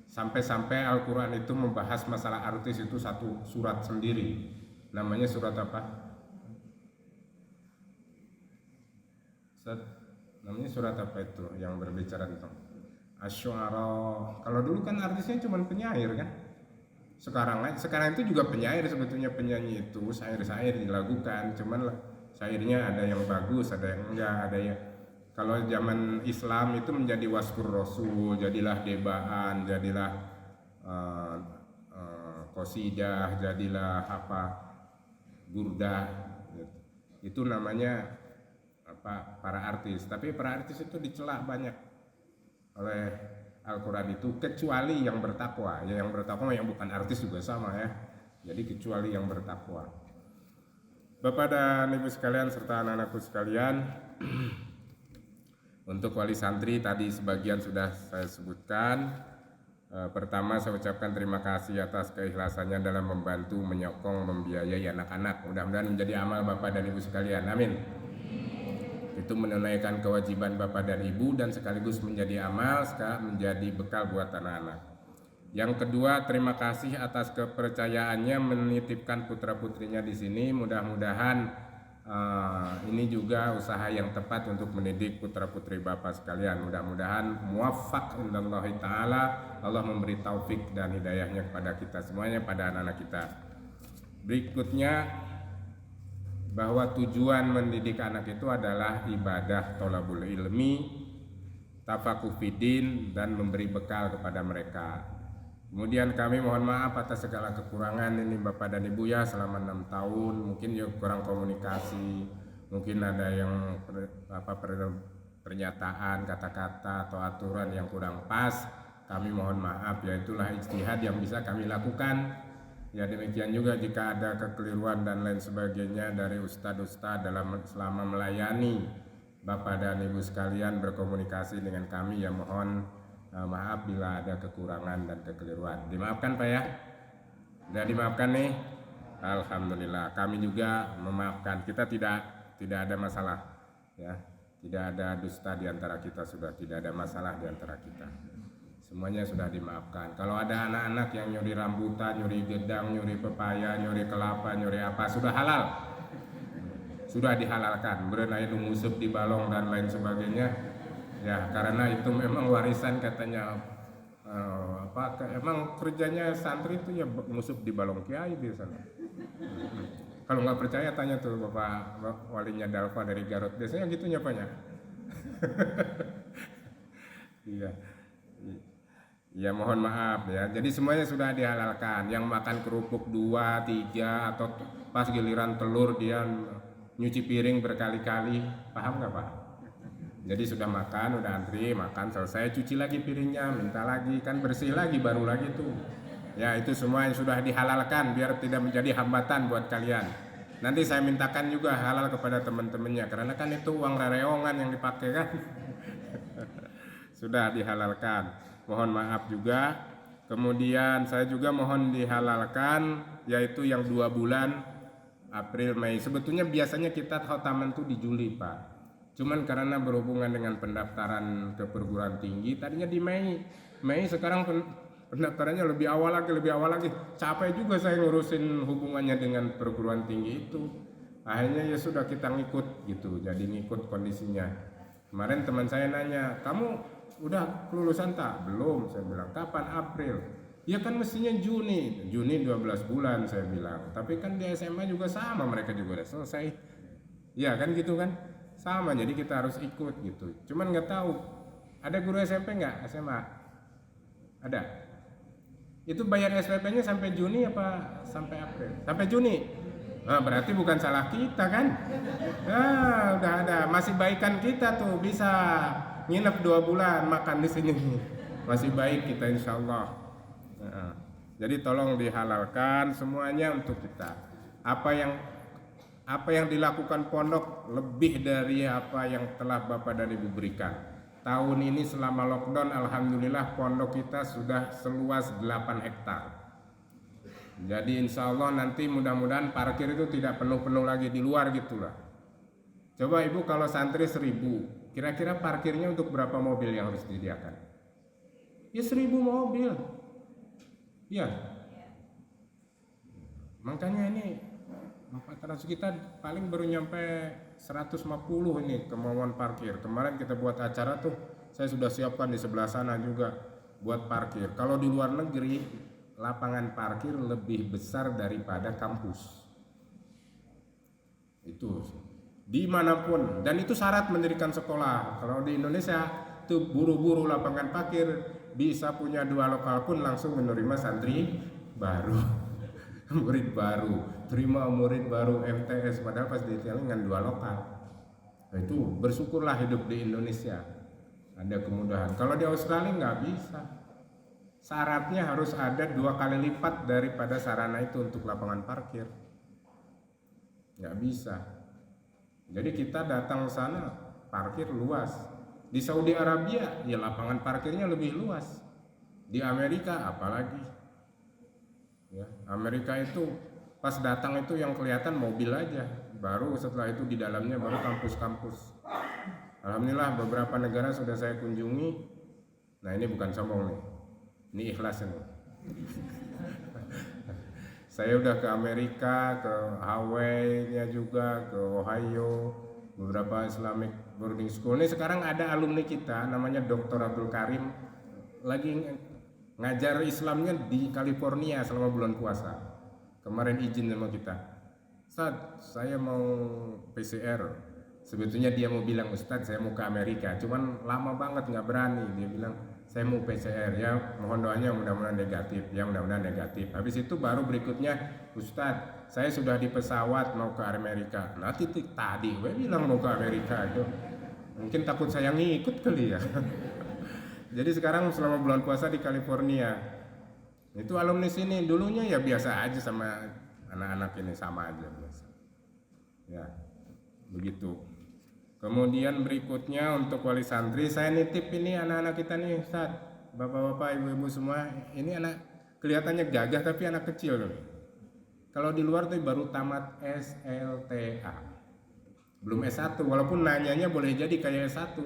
Sampai-sampai Al-Quran itu membahas masalah artis itu satu surat sendiri. Namanya surat apa? Namanya surat apa itu yang berbicara tentang Asy-Syu'ara. Kalau dulu kan artisnya cuma penyair kan. Sekarang itu juga penyair, sebetulnya penyanyi itu syair-syair dilakukan. Cuman syairnya ada yang bagus, ada yang enggak, ada yang. Kalau zaman Islam itu menjadi waskur rasul, jadilah debaan, jadilah qasidah, jadilah apa, burdah. Itu namanya apa, para artis. Tapi para artis itu dicela banyak oleh Al-Quran itu, kecuali yang bertakwa. Ya, yang bertakwa yang bukan artis juga sama ya. Jadi kecuali yang bertakwa. Bapak dan Ibu sekalian serta anak-anakku sekalian, untuk wali santri tadi sebagian sudah saya sebutkan. Pertama saya ucapkan terima kasih atas keikhlasannya dalam membantu, menyokong, membiayai anak-anak. Mudah-mudahan menjadi amal Bapak dan Ibu sekalian. Amin. Itu menunaikan kewajiban Bapak dan Ibu dan sekaligus menjadi amal, menjadi bekal buat anak-anak. Yang kedua, terima kasih atas kepercayaannya menitipkan putra-putrinya di sini. Mudah-mudahan ini juga usaha yang tepat untuk mendidik putra-putri Bapak sekalian. Mudah-mudahan muwaffaq indallahi ta'ala, Allah memberi taufik dan hidayahnya kepada kita semuanya, pada anak-anak kita. Berikutnya, bahwa tujuan mendidik anak itu adalah ibadah thalabul ilmi, tafaquh fiddin, dan memberi bekal kepada mereka. Kemudian kami mohon maaf atas segala kekurangan ini Bapak dan Ibu ya, selama 6 tahun mungkin ya kurang komunikasi, mungkin ada yang pernyataan, kata-kata atau aturan yang kurang pas. Kami mohon maaf, ya itulah ijtihad yang bisa kami lakukan. Ya demikian juga jika ada kekeliruan dan lain sebagainya dari ustadz-ustadz selama melayani Bapak dan Ibu sekalian berkomunikasi dengan kami, ya mohon maaf bila ada kekurangan dan kekeliruan. Dimaafkan Pak ya? Sudah dimaafkan nih? Alhamdulillah, kami juga memaafkan. Kita tidak ada masalah ya. Tidak ada dusta di antara kita, sudah tidak ada masalah di antara kita. Semuanya sudah dimaafkan. Kalau ada anak-anak yang nyuri rambutan, nyuri gedang, nyuri pepaya, nyuri kelapa, nyuri apa, sudah halal. Sudah dihalalkan. Berenai ngusuk di balong dan lain sebagainya. Ya, karena itu memang warisan katanya. Emang kerjanya santri itu ya ngusuk di balong kiai biasanya. Kalau nggak percaya tanya tuh Bapak walinya Dalfa dari Garut. Biasanya gitu nyapanya. Iya. Ya mohon maaf ya. Jadi semuanya sudah dihalalkan. Yang makan kerupuk 2, 3 atau pas giliran telur dia nyuci piring berkali-kali. Paham nggak Pak? Jadi sudah makan, udah antri, makan selesai, cuci lagi piringnya, minta lagi, kan bersih lagi, baru lagi tuh. Ya itu semua yang sudah dihalalkan biar tidak menjadi hambatan buat kalian. Nanti saya mintakan juga halal kepada teman-temannya, karena kan itu uang rereongan yang dipakai kan. Sudah dihalalkan. Mohon maaf juga. Kemudian saya juga mohon dihalalkan, yaitu yang 2 bulan April Mei. Sebetulnya biasanya kita khotaman tuh di Juli Pak. Cuman karena berhubungan dengan pendaftaran ke perguruan tinggi, tadinya di Mei. Sekarang pendaftarannya lebih awal lagi. Capek juga saya ngurusin hubungannya dengan perguruan tinggi itu. Akhirnya ya sudah kita ngikut gitu. Jadi ngikut kondisinya. Kemarin teman saya nanya, kamu udah kelulusan tak? Belum, saya bilang. Kapan? April. Ya kan mestinya Juni 12 bulan saya bilang. Tapi kan di SMA juga sama, mereka juga udah selesai. Ya kan gitu kan, sama, jadi kita harus ikut gitu. Cuman nggak tahu, ada guru SMP nggak? SMA ada? Itu bayar SPP-nya sampai Juni apa sampai April? Sampai Juni. Nah, berarti bukan salah kita kan? Nah, udah ada, masih baikan kita tuh, bisa nginep 2 bulan makan di sini. Masih baik kita insya Allah. Nah, jadi tolong dihalalkan semuanya untuk kita. Apa yang dilakukan pondok lebih dari apa yang telah Bapak dan Ibu berikan. Tahun ini selama lockdown, alhamdulillah pondok kita sudah seluas 8 hektar. Jadi insya Allah nanti mudah-mudahan parkir itu tidak penuh-penuh lagi di luar gitulah. Coba Ibu kalau santri 1000, kira-kira parkirnya untuk berapa mobil yang harus disediakan? Ya 1000 mobil. Ya. Makanya ini 400 kita paling baru nyampe 150 ini kemauan parkir. Kemarin kita buat acara tuh, saya sudah siapkan di sebelah sana juga buat parkir. Kalau di luar negeri lapangan parkir lebih besar daripada kampus. Itu dimanapun, dan itu syarat mendirikan sekolah. Kalau di Indonesia tuh buru-buru lapangan parkir, bisa punya 2 lokal pun langsung menerima santri baru. Murid baru, terima murid baru MTS, padahal pas detail dengan 2 lokal. Nah, itu bersyukurlah hidup di Indonesia, ada kemudahan. Kalau di Australia nggak bisa, syaratnya harus ada 2 kali lipat daripada sarana itu untuk lapangan parkir, nggak bisa. Jadi kita datang ke sana, parkir luas. Di Saudi Arabia ya lapangan parkirnya lebih luas. Di Amerika apalagi ya, Amerika itu pas datang itu yang kelihatan mobil aja, baru setelah itu di dalamnya baru kampus-kampus. Alhamdulillah beberapa negara sudah saya kunjungi. Nah ini bukan sombong nih, ini ikhlas ini. Saya udah ke Amerika, ke Hawaii-nya juga, ke Ohio, beberapa Islamic boarding school. Ini sekarang ada alumni kita namanya Dr. Abdul Karim lagi ngajar Islamnya di California selama bulan puasa. Kemarin izin sama kita, Ustaz, saya mau PCR. Sebetulnya dia mau bilang, Ustaz saya mau ke Amerika, cuman lama banget nggak berani. Dia bilang, saya mau PCR, ya mohon doanya mudah-mudahan negatif, ya mudah-mudahan negatif. Habis itu baru berikutnya, Ustaz saya sudah di pesawat mau ke Amerika. Nanti tadi gue bilang mau ke Amerika itu, mungkin takut saya ngikut kali ya. Jadi sekarang selama bulan puasa di California. Itu alumni sini dulunya ya biasa aja sama anak-anak ini, sama aja biasa. Ya, begitu. Kemudian berikutnya untuk wali santri, saya nitip ini anak-anak kita nih Ustaz, bapak-bapak, ibu-ibu semua. Ini anak kelihatannya gagah tapi anak kecil loh. Kalau di luar tuh baru tamat SLTA, belum S1, walaupun nanyanya boleh jadi kayak S1.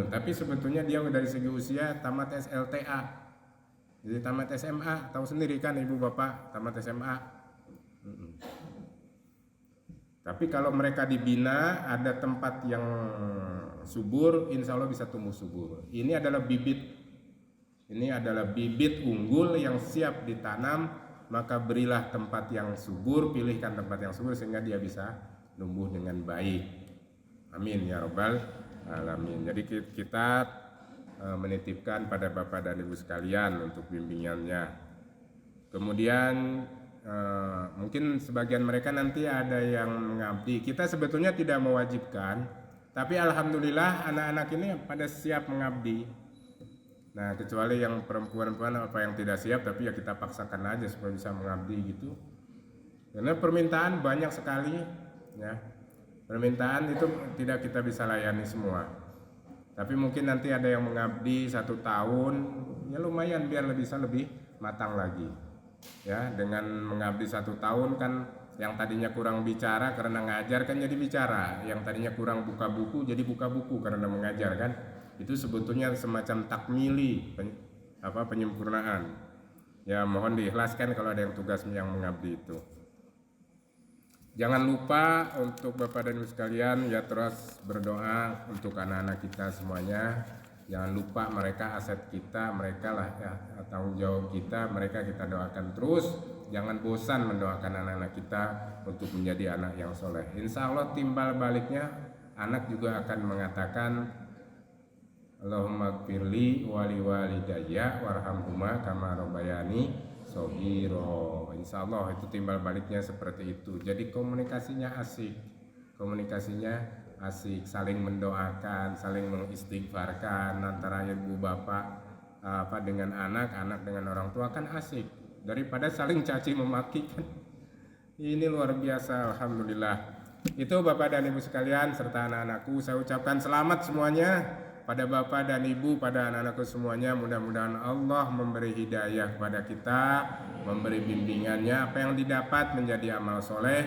Tapi sebetulnya dia dari segi usia tamat SLTA. Jadi tamat SMA, tahu sendiri kan ibu bapak, tamat SMA. Tapi kalau mereka dibina, ada tempat yang subur, insya Allah bisa tumbuh subur. Ini adalah bibit unggul yang siap ditanam, maka berilah tempat yang subur, pilihkan tempat yang subur sehingga dia bisa tumbuh dengan baik. Amin ya rabbal alamin. Jadi kita menitipkan pada bapak dan ibu sekalian untuk bimbingannya. Kemudian mungkin sebagian mereka nanti ada yang mengabdi. Kita sebetulnya tidak mewajibkan, tapi alhamdulillah anak-anak ini pada siap mengabdi. Nah, kecuali yang perempuan-perempuan apa yang tidak siap, tapi ya kita paksakan aja supaya bisa mengabdi gitu. Karena permintaan banyak sekali, ya. Permintaan itu tidak kita bisa layani semua. Tapi mungkin nanti ada yang mengabdi 1 tahun, ya lumayan biar bisa lebih matang lagi. Ya, dengan mengabdi 1 tahun kan yang tadinya kurang bicara karena ngajar kan jadi bicara, yang tadinya kurang buka buku jadi buka buku karena mengajar kan. Itu sebetulnya semacam takmili, penyempurnaan. Ya, mohon diikhlaskan kalau ada yang tugas yang mengabdi itu. Jangan lupa untuk Bapak dan Ibu sekalian ya terus berdoa untuk anak-anak kita semuanya. Jangan lupa mereka aset kita, mereka lah ya tanggung jawab kita, mereka kita doakan terus. Jangan bosan mendoakan anak-anak kita untuk menjadi anak yang soleh. Insya Allah timbal baliknya anak juga akan mengatakan Allahumma gfirli wali walidayya warhamhuma kama rabbayani shoghiro. Insya Allah itu timbal baliknya seperti itu. Jadi komunikasinya asik, saling mendoakan, saling mengistighfarkan antara ibu bapak dengan anak dengan orang tua kan asik daripada saling caci memaki kan. Ini luar biasa, alhamdulillah. Itu Bapak dan Ibu sekalian serta anak-anakku, saya ucapkan selamat semuanya pada Bapak dan Ibu, pada anak-anakku semuanya. Mudah-mudahan Allah memberi hidayah kepada kita, memberi bimbingannya, apa yang didapat menjadi amal soleh,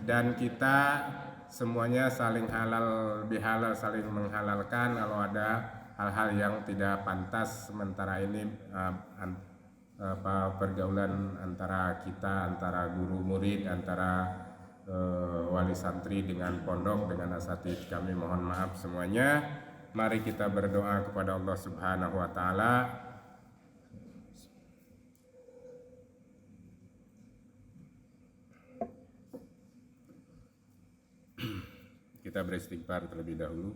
dan kita semuanya saling halal bihalal, saling menghalalkan kalau ada hal-hal yang tidak pantas sementara ini pergaulan antara kita, antara guru murid, antara wali santri dengan pondok, dengan asatidz kami mohon maaf semuanya. Mari kita berdoa kepada Allah Subhanahu wa taala. Kita beristighfar terlebih dahulu.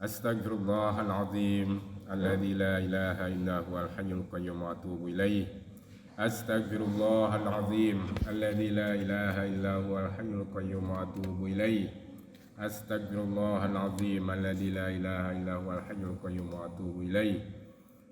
Astaghfirullahaladzim alladzi la ilaha illa huwal hayyul qayyum wa atubu ilaih. Astaghfirullahaladzim alladzi la ilaha illa huwal hayyul qayyum wa atubu ilaih. Astaghfirullahaladzim alladzi la ilaha illa huwal hayyul qayyum wa atubu ilaih.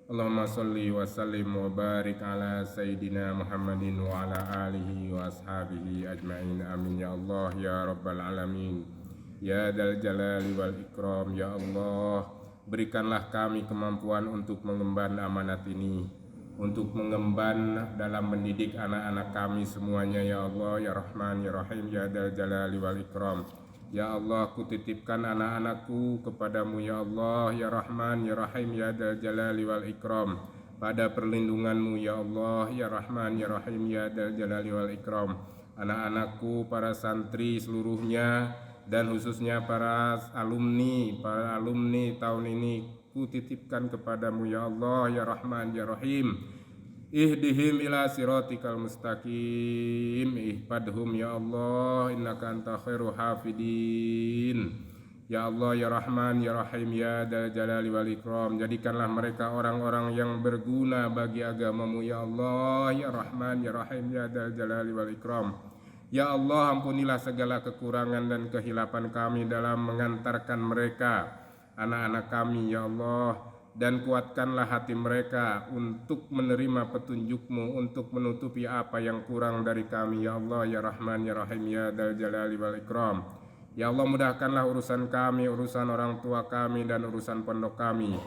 Allahumma shalli wa sallim wa barik ala sayyidina Muhammadin wa ala alihi wa ashabihi ajma'in. Amin ya Allah ya rabbal alamin. Ya Dzal Jalali wal Ikram. Ya Allah, berikanlah kami kemampuan untuk mengemban amanat ini, untuk mengemban dalam mendidik anak-anak kami semuanya. Ya Allah, ya Rahman, ya Rahim, ya Dzal Jalali wal Ikram. Ya Allah, kutitipkan anak-anakku kepadamu ya Allah, ya Rahman, ya Rahim, ya Dzal Jalali wal Ikram, pada perlindunganmu ya Allah, ya Rahman, ya Rahim, ya Dzal Jalali wal Ikram. Anak-anakku, para santri seluruhnya, dan khususnya para alumni tahun ini kutitipkan kepadamu ya Allah, ya Rahman, ya Rahim. Ihdihim ila siratikal mustaqim, ihfadhum ya Allah, innaka anta khairu hafidin. Ya Allah, ya Rahman, ya Rahim, ya Dzal Jalali wal Ikram, jadikanlah mereka orang-orang yang berguna bagi agamamu ya Allah, ya Rahman, ya Rahim, ya Dzal Jalali wal Ikram. Ya Allah, ampunilah segala kekurangan dan kehilapan kami dalam mengantarkan mereka, anak-anak kami ya Allah, dan kuatkanlah hati mereka untuk menerima petunjuk-Mu, untuk menutupi apa yang kurang dari kami, ya Allah, ya Rahman, ya Rahim, ya Dzal Jalali wal Ikram. Ya Allah, mudahkanlah urusan kami, urusan orang tua kami, dan urusan pondok kami.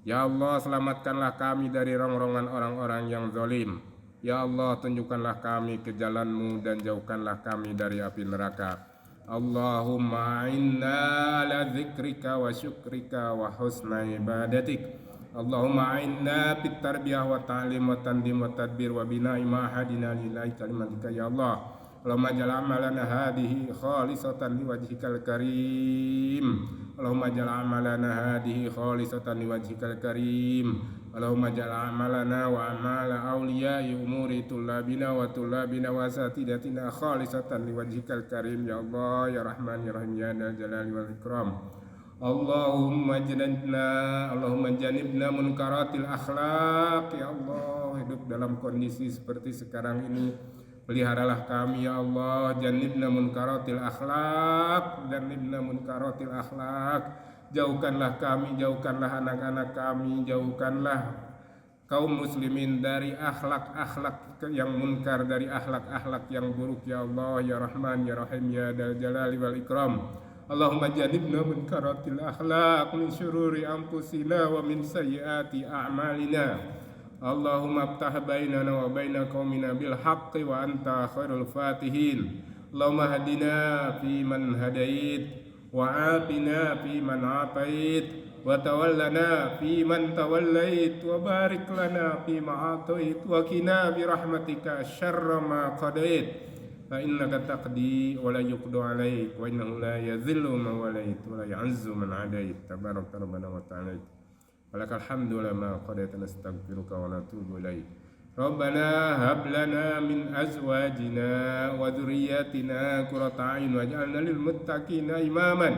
Ya Allah, selamatkanlah kami dari rongrongan orang-orang yang zalim. Ya Allah, tunjukkanlah kami ke jalan-Mu dan jauhkanlah kami dari api neraka. Allahumma inna ala dzikrika wa syukrika wa husna ibadatik. Allahumma inna fit tarbiyah wa ta'lim wa tandim wa tadbir wa bina'i ma'hadina lillahi kalimatika ya Allah. Allahumma ja'al amalana hadhihi khalisatan liwajhikal karim. Allahumma ja'al amalana hadhihi khalisatan liwajhikal karim. Allahumma ja'al amalana wa amala awliya'i umuri tullabina wa tullabina wa asatidatina khalisatan liwajhikal karim ya Allah, ya Rahman, ya Rahim, ya Dzal Jalali wal Ikram. Allahumma janibna munkaratil akhlaq ya Allah. Hidup dalam kondisi seperti sekarang ini, peliharalah kami ya Allah. Janibna munkaratil akhlaq, janibna munkaratil akhlaq. Jauhkanlah kami, jauhkanlah anak-anak kami, jauhkanlah kaum muslimin dari akhlak-akhlak yang munkar, dari akhlak-akhlak yang buruk ya Allah, ya Rahman, ya Rahim, ya Dzal Jalali wal Ikram. Allahumma janibna munkaratil akhlaq min syururi anfusina wa min sayyiati a'malina. Allahumma aftah bainana wa baina qaumina bil haqqi wa anta khairul fatihin. Allahumma hadina fi man hadait wa afina fi man afait wa tawallana fi man tawallait wa barik lana fi ma atait wa qina bi rahmatika syarra ma qadait fa innaka taqdi wa la yuqdu alaik wa innahu la yazillu man walait wa la ya'izzu man adait tabarakta rabbana wa ta'ala walakal hamdu lama qadait nastaghfiruka wa natubu ilaik. Rabbana hab lana min azwajina wa dzurriyyatina qurrata a'yun waj'alna lil muttaqina imaman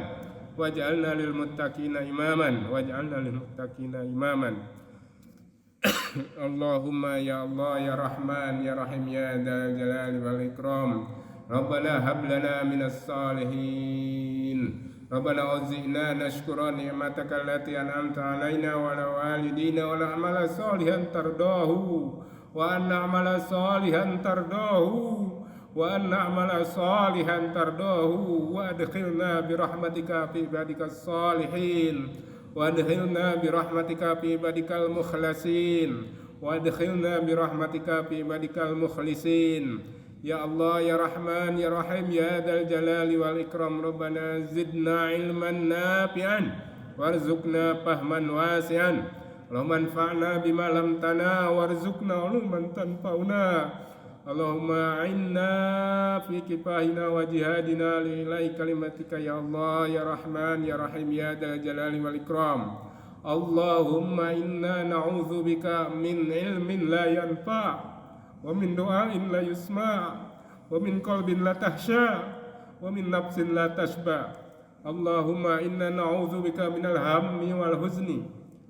waj'alna lil muttaqina imaman waj'alna lil muttaqina imaman. Allahumma ya Allah, ya Rahman, ya Rahim, ya Dzal Jalali wal Ikram. Rabbana hab lana minas salihin. Rabbana auzi'na nashkura ni'mataka allati an'amta 'alaina wa 'ala walidina wa na'mala salihan tardahu wa an na'mala salihan tardahu wa an na'mala salihan tardahu wa adkhilna bi rahmatika fi ibadikas salihin wa adkhilna bi rahmatika fi ibadikal mukhlasin wa adkhilna bi rahmatika fi ibadikal mukhlisin. Ya Allah, ya Rahman, ya Rahim, ya Dzal Jalali wal Ikram. Rabbana zidna ilman nafi'an warzuqna fahman wasi'an. Allahumma anfa'na bima lam tana warzuqna uluman tanfa'una. Allahumma a'inna fi kifahina wa jihadina lillahi kalimatika ya Allah, ya Rahman, ya Rahim, ya Dzal Jalali wal Ikram. Allahumma inna na'udzubika min ilmin la yanfa' wa min du'ain la yusma' wa min qalbin la tahsha wa min nafsin la tashba. Allahumma inna na'udzubika minal hammi wal huzni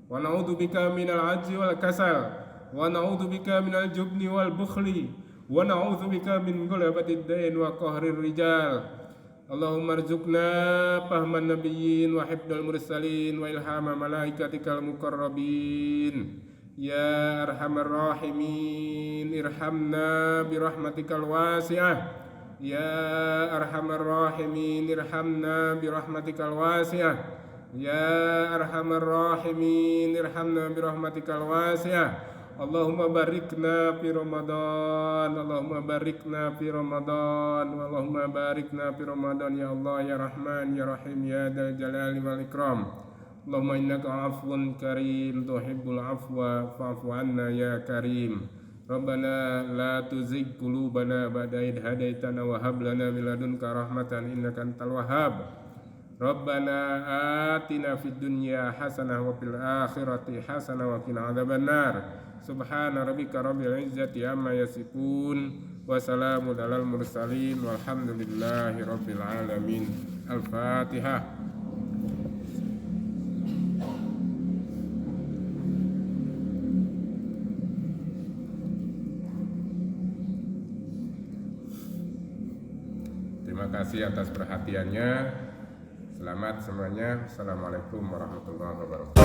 wa na'udzubika minal ajzi wal kasal wa na'udzubika minal jubni wal bukhli wa na'udzubika min ghalabatid dain wa qahrir rijal. Allahumma arzuqna fahman nabiyyin wa hifdzal mursalin wa ilhama malaikatikal muqarrabin. Ya arhamar rahimin irhamna birahmatikal wasi'ah. Ya arhamar rahimin irhamna birahmatikal wasi'ah. Ya arhamar rahimin irhamna birahmatikal wasi'ah. Allahumma barikna fi Ramadan. Allahumma barikna fi Ramadan. Allahumma barikna fi Ramadan ya Allah, ya Rahman, ya Rahim, ya Dzal Jalali wal Ikram. Allahumma innaka afuwun karim tuhibbul afwa fa'fu anna ya karim. Rabbana la tuzigh qulubana ba'da idh hadaitana wa hab lana min ladunka rahmatan innaka antal wahhab. Rabbana atina fid dunya hasanah wa fil akhirati hasanah wa qina adzabannar. Subhana rabbika rabbil izzati amma yasifun wa salamun alal mursalin walhamdulillahi rabbil alamin. Al-Fatihah. Terima kasih atas perhatiannya. Selamat semuanya. Assalamualaikum warahmatullahi wabarakatuh.